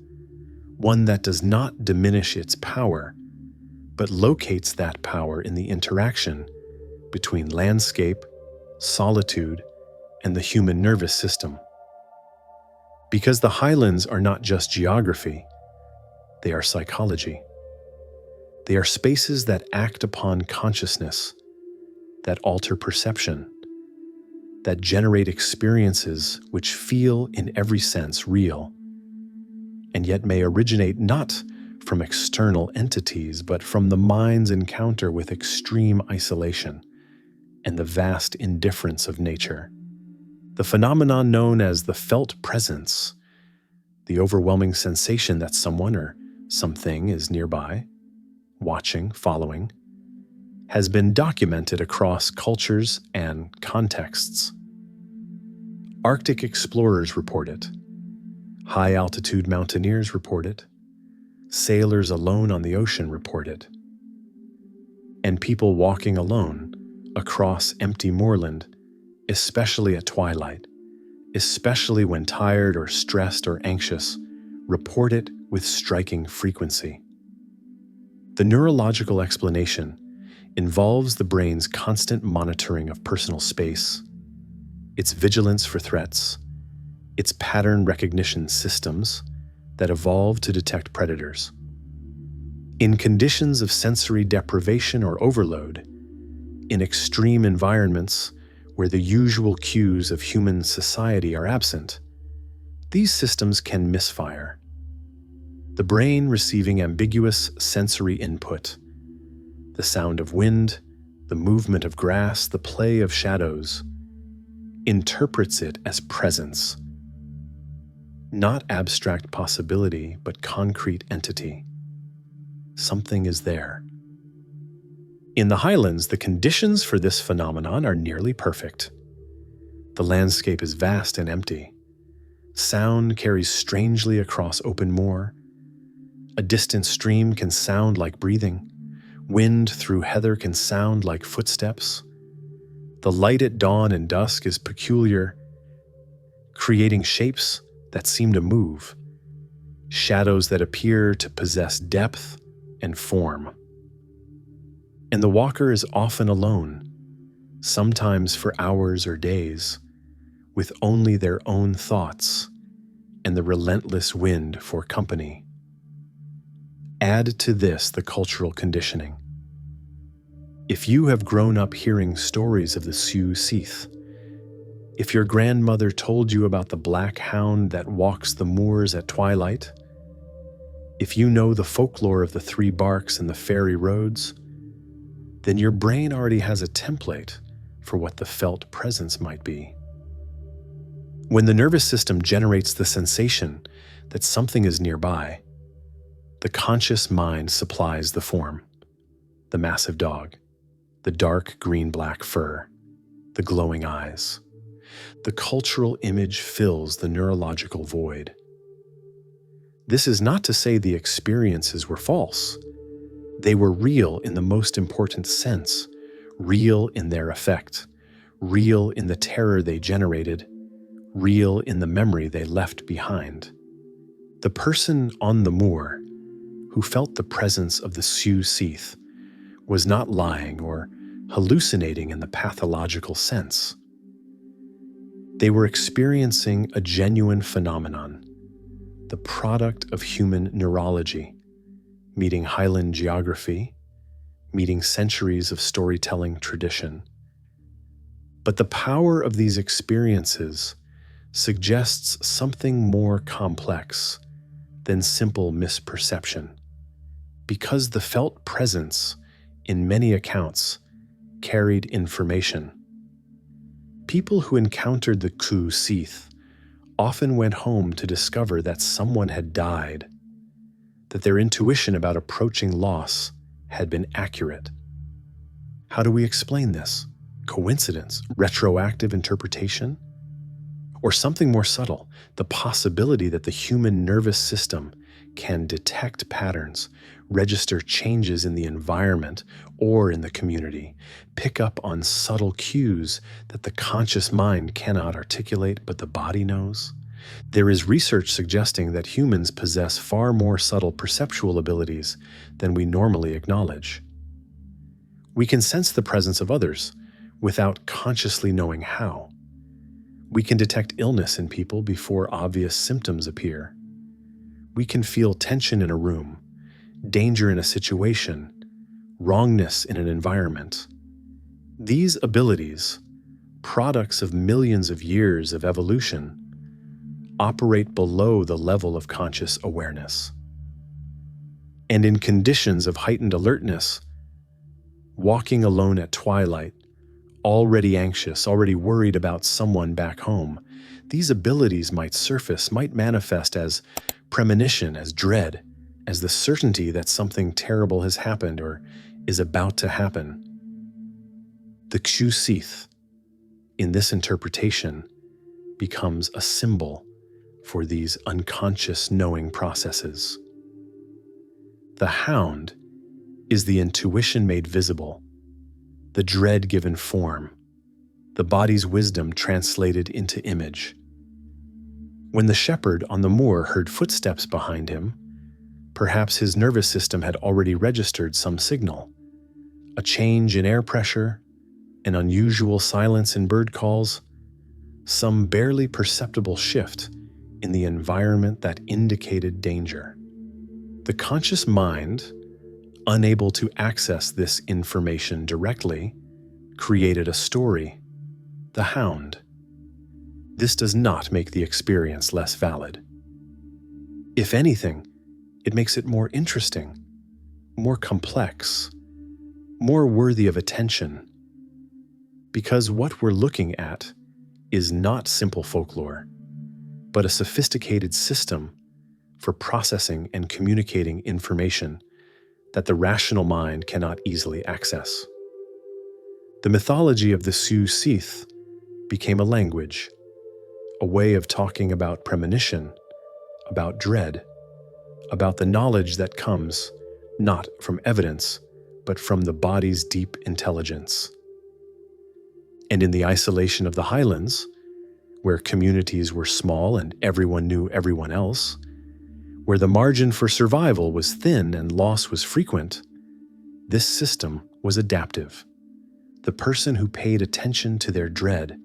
one that does not diminish its power, but locates that power in the interaction between landscape, solitude, and the human nervous system. Because the Highlands are not just geography, they are psychology. They are spaces that act upon consciousness, that alter perception, that generate experiences which feel in every sense real, and yet may originate not from external entities, but from the mind's encounter with extreme isolation and the vast indifference of nature. The phenomenon known as the felt presence, the overwhelming sensation that someone or something is nearby, watching, following, has been documented across cultures and contexts. Arctic explorers report it. High-altitude mountaineers report it. Sailors alone on the ocean report it. And people walking alone across empty moorland, especially at twilight, especially when tired or stressed or anxious, report it with striking frequency. The neurological explanation involves the brain's constant monitoring of personal space, its vigilance for threats, its pattern recognition systems that evolve to detect predators. In conditions of sensory deprivation or overload, in extreme environments where the usual cues of human society are absent, these systems can misfire. The brain receiving ambiguous sensory input, the sound of wind, the movement of grass, the play of shadows, interprets it as presence, not abstract possibility, but concrete entity. Something is there. In the Highlands, the conditions for this phenomenon are nearly perfect. The landscape is vast and empty. Sound carries strangely across open moor. A distant stream can sound like breathing. Wind through heather can sound like footsteps. The light at dawn and dusk is peculiar, creating shapes that seem to move, shadows that appear to possess depth and form. And the walker is often alone, sometimes for hours or days, with only their own thoughts and the relentless wind for company. Add to this the cultural conditioning. If you have grown up hearing stories of the Cù Sìth, if your grandmother told you about the black hound that walks the moors at twilight, if you know the folklore of the three barks and the fairy roads, then your brain already has a template for what the felt presence might be. When the nervous system generates the sensation that something is nearby, the conscious mind supplies the form, the massive dog, the dark green-black fur, the glowing eyes. The cultural image fills the neurological void. This is not to say the experiences were false. They were real in the most important sense, real in their effect, real in the terror they generated, real in the memory they left behind. The person on the moor who felt the presence of the Cù Sìth was not lying or hallucinating in the pathological sense. They were experiencing a genuine phenomenon, the product of human neurology, meeting Highland geography, meeting centuries of storytelling tradition. But the power of these experiences suggests something more complex than simple misperception, because the felt presence, in many accounts, carried information. People who encountered the Cù Sìth often went home to discover that someone had died, that their intuition about approaching loss had been accurate. How do we explain this? Coincidence? Retroactive interpretation? Or something more subtle, the possibility that the human nervous system can detect patterns, register changes in the environment or in the community, pick up on subtle cues that the conscious mind cannot articulate but the body knows? There is research suggesting that humans possess far more subtle perceptual abilities than we normally acknowledge. We can sense the presence of others without consciously knowing how. We can detect illness in people before obvious symptoms appear. We can feel tension in a room, danger in a situation, wrongness in an environment. These abilities, products of millions of years of evolution, operate below the level of conscious awareness. And in conditions of heightened alertness, walking alone at twilight, already anxious, already worried about someone back home, these abilities might surface, might manifest as premonition, as dread, as the certainty that something terrible has happened or is about to happen. The Cù Sìth, in this interpretation, becomes a symbol for these unconscious knowing processes. The hound is the intuition made visible, the dread given form, the body's wisdom translated into image. When the shepherd on the moor heard footsteps behind him, perhaps his nervous system had already registered some signal, a change in air pressure, an unusual silence in bird calls, some barely perceptible shift in the environment that indicated danger. The conscious mind, unable to access this information directly, created a story, the hound. This does not make the experience less valid. If anything, it makes it more interesting, more complex, more worthy of attention. Because what we're looking at is not simple folklore, but a sophisticated system for processing and communicating information that the rational mind cannot easily access. The mythology of the Cù Sìth became a language, a way of talking about premonition, about dread, about the knowledge that comes not from evidence, but from the body's deep intelligence. And in the isolation of the Highlands, where communities were small and everyone knew everyone else, where the margin for survival was thin and loss was frequent, this system was adaptive. The person who paid attention to their dread,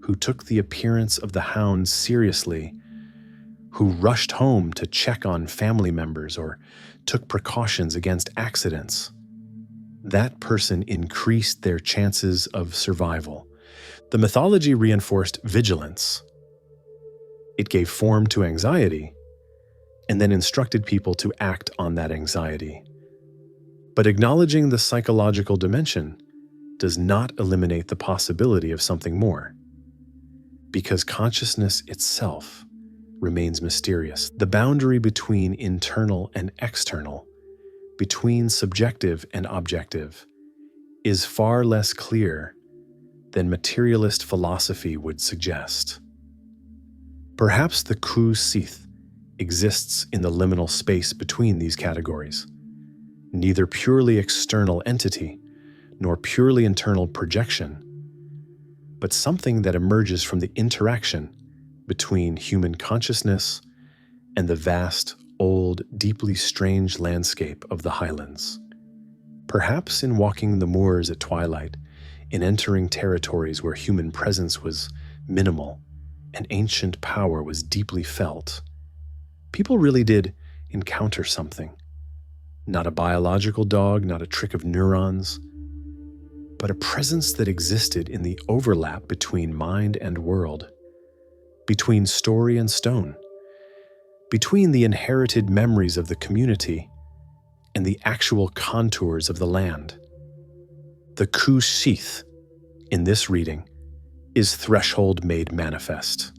who took the appearance of the hound seriously, who rushed home to check on family members or took precautions against accidents, that person increased their chances of survival. The mythology reinforced vigilance. It gave form to anxiety, and then instructed people to act on that anxiety. But acknowledging the psychological dimension does not eliminate the possibility of something more, because consciousness itself remains mysterious. The boundary between internal and external, between subjective and objective, is far less clear than materialist philosophy would suggest. Perhaps the Cù Sìth exists in the liminal space between these categories, neither purely external entity nor purely internal projection, but something that emerges from the interaction between human consciousness and the vast, old, deeply strange landscape of the Highlands. Perhaps in walking the moors at twilight, in entering territories where human presence was minimal and ancient power was deeply felt, people really did encounter something. Not a biological dog, not a trick of neurons, but a presence that existed in the overlap between mind and world, between story and stone, between the inherited memories of the community and the actual contours of the land. The Cù Sìth, in this reading, is threshold made manifest.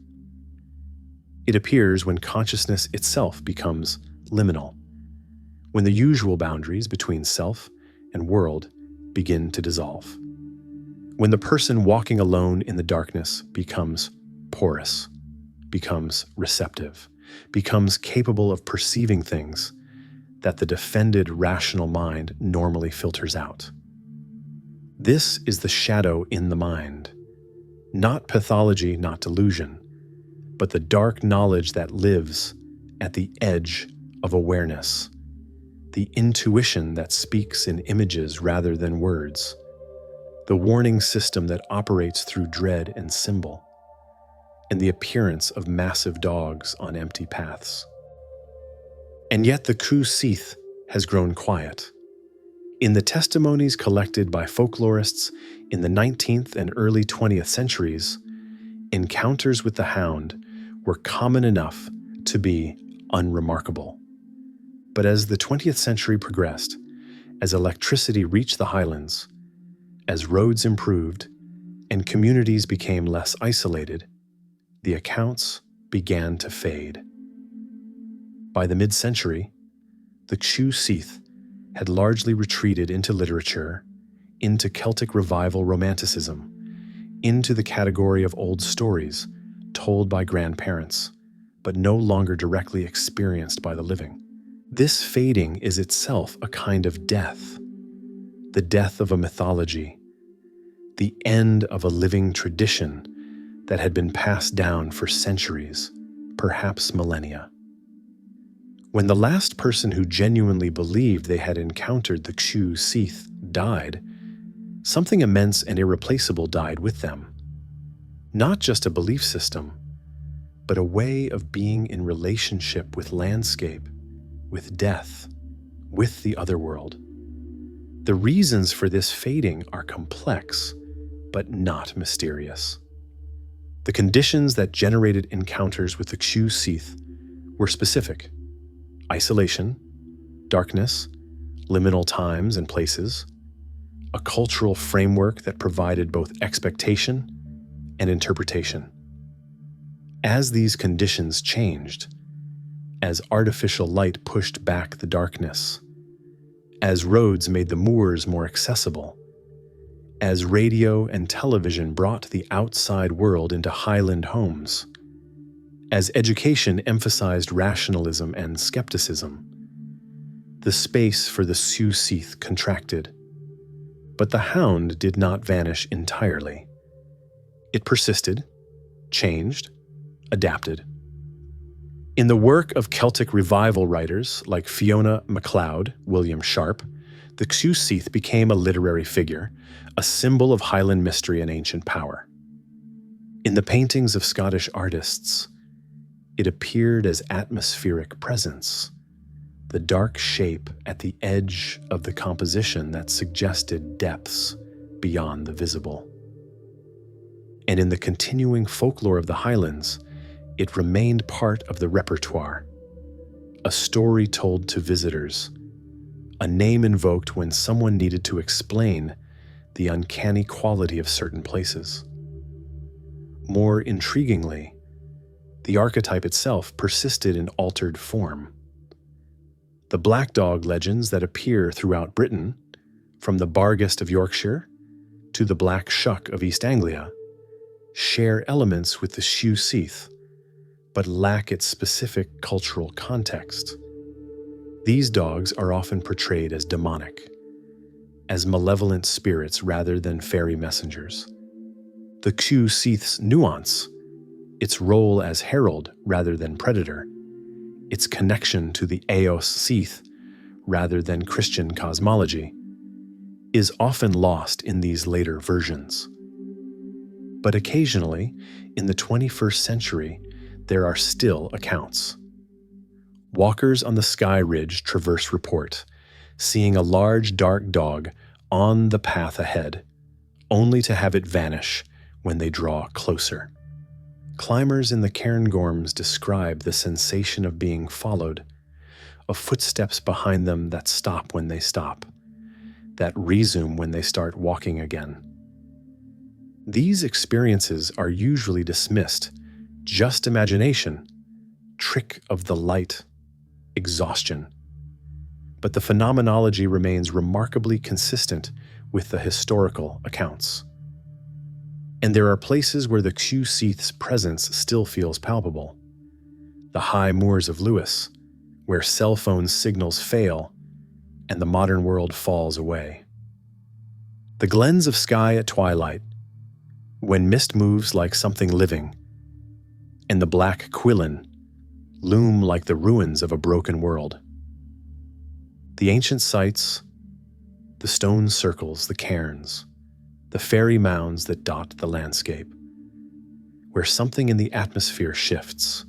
It appears when consciousness itself becomes liminal, when the usual boundaries between self and world begin to dissolve, when the person walking alone in the darkness becomes porous, becomes receptive, becomes capable of perceiving things that the defended rational mind normally filters out. This is the shadow in the mind, not pathology, not delusion, but the dark knowledge that lives at the edge of awareness, the intuition that speaks in images rather than words, the warning system that operates through dread and symbol, and the appearance of massive dogs on empty paths. And yet the Cù Sìth has grown quiet. In the testimonies collected by folklorists in the 19th and early 20th centuries, encounters with the hound were common enough to be unremarkable. But as the 20th century progressed, as electricity reached the Highlands, as roads improved, and communities became less isolated, the accounts began to fade. By the mid-century, the Cù Sìth had largely retreated into literature, into Celtic revival romanticism, into the category of old stories told by grandparents, but no longer directly experienced by the living. This fading is itself a kind of death, the death of a mythology, the end of a living tradition that had been passed down for centuries, perhaps millennia. When the last person who genuinely believed they had encountered the Cù Sìth died, something immense and irreplaceable died with them. Not just a belief system, but a way of being in relationship with landscape, with death, with the otherworld. The reasons for this fading are complex, but not mysterious. The conditions that generated encounters with the Cù Sìth were specific: isolation, darkness, liminal times and places, a cultural framework that provided both expectation and interpretation. As these conditions changed, as artificial light pushed back the darkness, as roads made the moors more accessible, as radio and television brought the outside world into Highland homes, as education emphasized rationalism and skepticism, the space for the Cù Sìth contracted. But the hound did not vanish entirely. It persisted, changed, adapted. In the work of Celtic revival writers like Fiona MacLeod, William Sharp, the Cù Sìth became a literary figure, a symbol of Highland mystery and ancient power. In the paintings of Scottish artists, it appeared as atmospheric presence, the dark shape at the edge of the composition that suggested depths beyond the visible. And in the continuing folklore of the Highlands, it remained part of the repertoire, a story told to visitors, a name invoked when someone needed to explain the uncanny quality of certain places. More intriguingly, the archetype itself persisted in altered form. The black dog legends that appear throughout Britain, from the Barghest of Yorkshire to the Black Shuck of East Anglia, share elements with the Cù Sìth, but lack its specific cultural context. These dogs are often portrayed as demonic, as malevolent spirits rather than fairy messengers. The Cù Sìth's nuance, its role as herald rather than predator, its connection to the Eos Sith rather than Christian cosmology, is often lost in these later versions. But occasionally, in the 21st century, there are still accounts. Walkers on the Sky Ridge Traverse report seeing a large dark dog on the path ahead, only to have it vanish when they draw closer. Climbers in the Cairngorms describe the sensation of being followed, of footsteps behind them that stop when they stop, that resume when they start walking again. These experiences are usually dismissed, just imagination, trick of the light, exhaustion. But the phenomenology remains remarkably consistent with the historical accounts. And there are places where the Cù Sìth's presence still feels palpable. The high moors of Lewis, where cell phone signals fail and the modern world falls away. The glens of Skye at twilight, when mist moves like something living, and the black Quillen loom like the ruins of a broken world. The ancient sites, the stone circles, the cairns, the fairy mounds that dot the landscape, where something in the atmosphere shifts,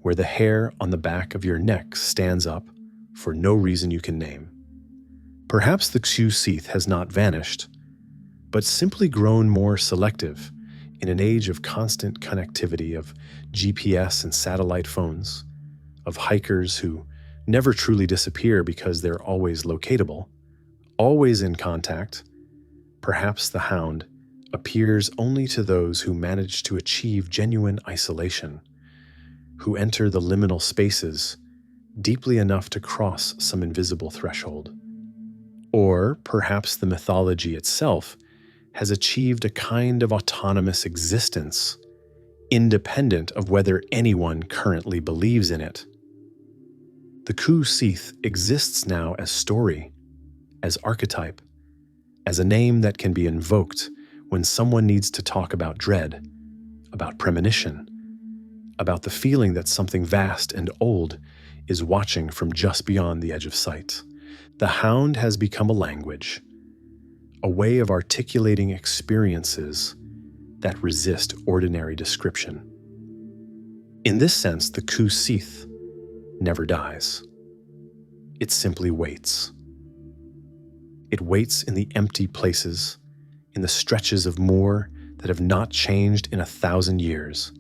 where the hair on the back of your neck stands up for no reason you can name. Perhaps the Cù Sìth has not vanished, but simply grown more selective in an age of constant connectivity, of GPS and satellite phones, of hikers who never truly disappear because they're always locatable, always in contact. Perhaps the hound appears only to those who manage to achieve genuine isolation, who enter the liminal spaces deeply enough to cross some invisible threshold. Or perhaps the mythology itself has achieved a kind of autonomous existence, independent of whether anyone currently believes in it. The Cù Sìth exists now as story, as archetype, as a name that can be invoked when someone needs to talk about dread, about premonition, about the feeling that something vast and old is watching from just beyond the edge of sight. The hound has become a language, a way of articulating experiences that resist ordinary description. In this sense, the Cù Sìth never dies. It simply waits. It waits in the empty places, in the stretches of moor that have not changed in 1,000 years,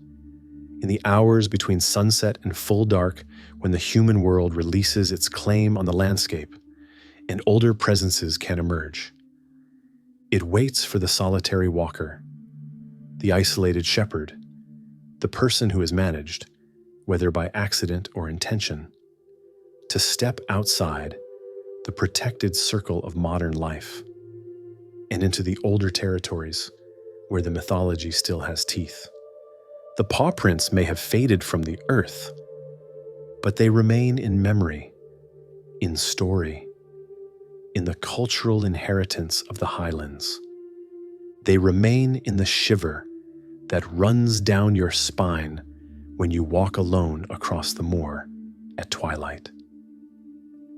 in the hours between sunset and full dark when the human world releases its claim on the landscape and older presences can emerge. It waits for the solitary walker, the isolated shepherd, the person who is managed, whether by accident or intention, to step outside the protected circle of modern life and into the older territories where the mythology still has teeth. The Pawprints may have faded from the earth, but they remain in memory, in story, in the cultural inheritance of the Highlands. They remain in the shiver that runs down your spine when you walk alone across the moor at twilight.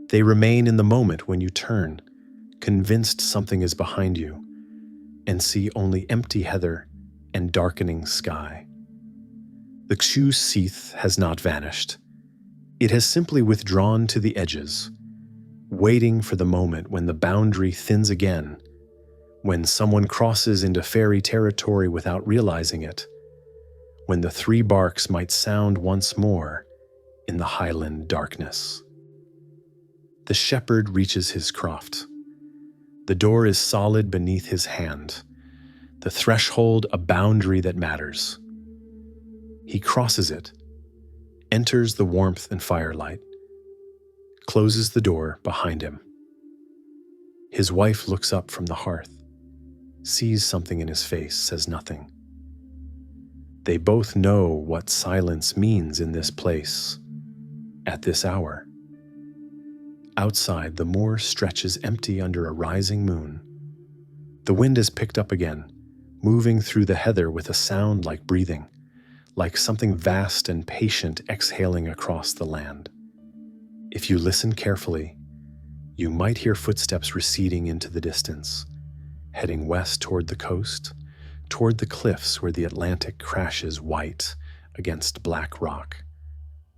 They remain in the moment when you turn, convinced something is behind you, and see only empty heather and darkening sky. The Cù Sìth has not vanished. It has simply withdrawn to the edges, waiting for the moment when the boundary thins again, when someone crosses into fairy territory without realizing it, when the three barks might sound once more in the highland darkness. The shepherd reaches his croft. The door is solid beneath his hand, the threshold a boundary that matters. He crosses it, enters the warmth and firelight, closes the door behind him. His wife looks up from the hearth, sees something in his face, says nothing. They both know what silence means in this place, at this hour. Outside, the moor stretches empty under a rising moon. The wind is picked up again, moving through the heather with a sound like breathing, like something vast and patient exhaling across the land. If you listen carefully, you might hear footsteps receding into the distance, heading west toward the coast, toward the cliffs where the Atlantic crashes white against black rock,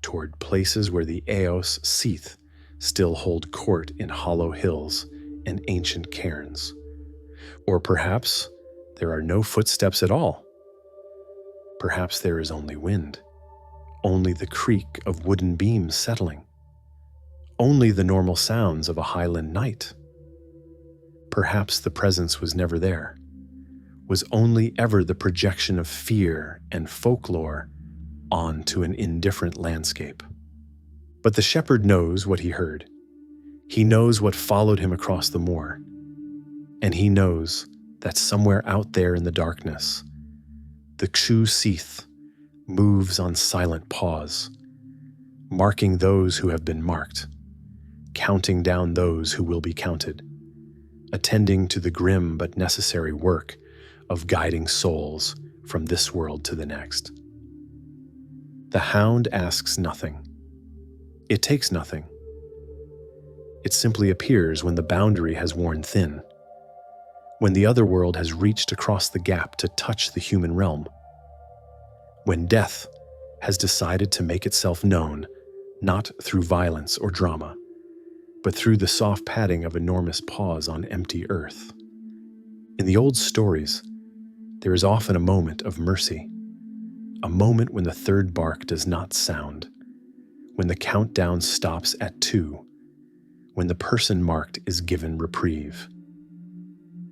toward places where the Sith still hold court in hollow hills and ancient cairns. Or perhaps there are no footsteps at all. Perhaps there is only wind, only the creak of wooden beams settling, only the normal sounds of a Highland night. Perhaps the presence was never there, was only ever the projection of fear and folklore onto an indifferent landscape. But the shepherd knows what he heard. He knows what followed him across the moor. And he knows that somewhere out there in the darkness, the Cù Sìth moves on silent pause, marking those who have been marked, counting down those who will be counted, attending to the grim but necessary work of guiding souls from this world to the next. The hound asks nothing. It takes nothing. It simply appears when the boundary has worn thin, when the otherworld has reached across the gap to touch the human realm, when death has decided to make itself known, not through violence or drama, but through the soft padding of enormous paws on empty earth. In the old stories, there is often a moment of mercy, a moment when the third bark does not sound, when the countdown stops at 2, when the person marked is given reprieve.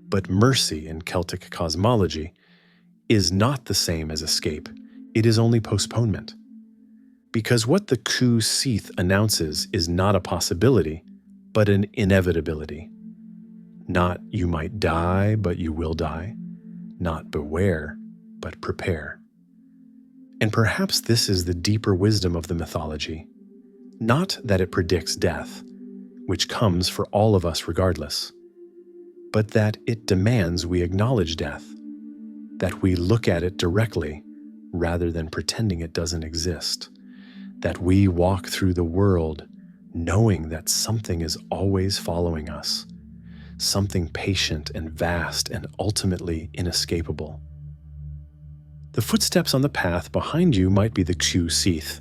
But mercy in Celtic cosmology is not the same as escape. It is only postponement. Because what the Cù Sìth announces is not a possibility, but an inevitability. Not you might die, but you will die. Not beware, but prepare. And perhaps this is the deeper wisdom of the mythology. Not that it predicts death, which comes for all of us regardless, but that it demands we acknowledge death, that we look at it directly rather than pretending it doesn't exist, that we walk through the world knowing that something is always following us, something patient and vast and ultimately inescapable. The footsteps on the path behind you might be the Cù Sìth.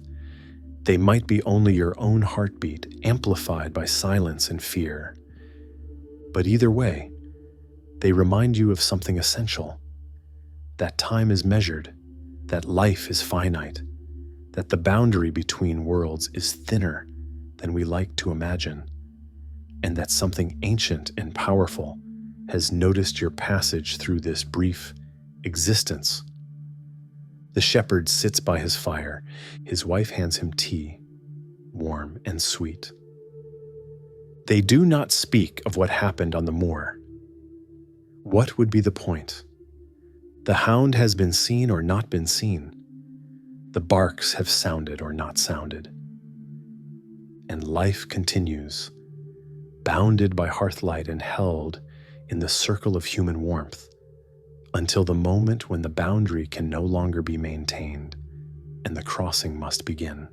They might be only your own heartbeat, amplified by silence and fear. But either way, they remind you of something essential, that time is measured, that life is finite, that the boundary between worlds is thinner than we like to imagine, and that something ancient and powerful has noticed your passage through this brief existence. The shepherd sits by his fire. His wife hands him tea, warm and sweet. They do not speak of what happened on the moor. What would be the point? The hound has been seen or not been seen. The barks have sounded or not sounded. And life continues, bounded by hearthlight and held in the circle of human warmth, until the moment when the boundary can no longer be maintained and the crossing must begin.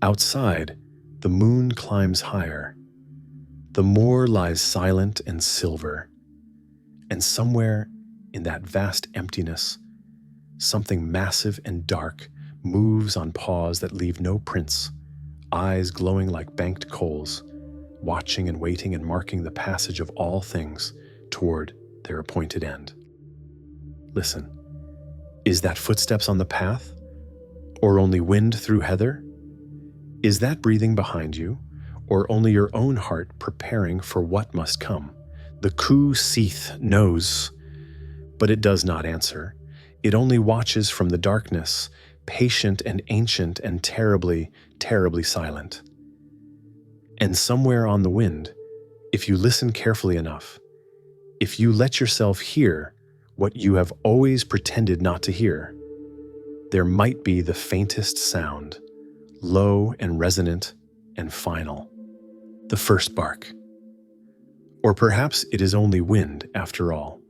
Outside, the moon climbs higher. The moor lies silent and silver, and somewhere in that vast emptiness, something massive and dark moves on paws that leave no prints, eyes glowing like banked coals, watching and waiting and marking the passage of all things toward their appointed end. Listen, is that footsteps on the path? Or only wind through heather? Is that breathing behind you? Or only your own heart preparing for what must come? The Cù Sìth knows, but it does not answer. It only watches from the darkness, patient and ancient and terribly, terribly silent. And somewhere on the wind, if you listen carefully enough, if you let yourself hear what you have always pretended not to hear, there might be the faintest sound, low and resonant and final, the first bark. Or perhaps it is only wind after all.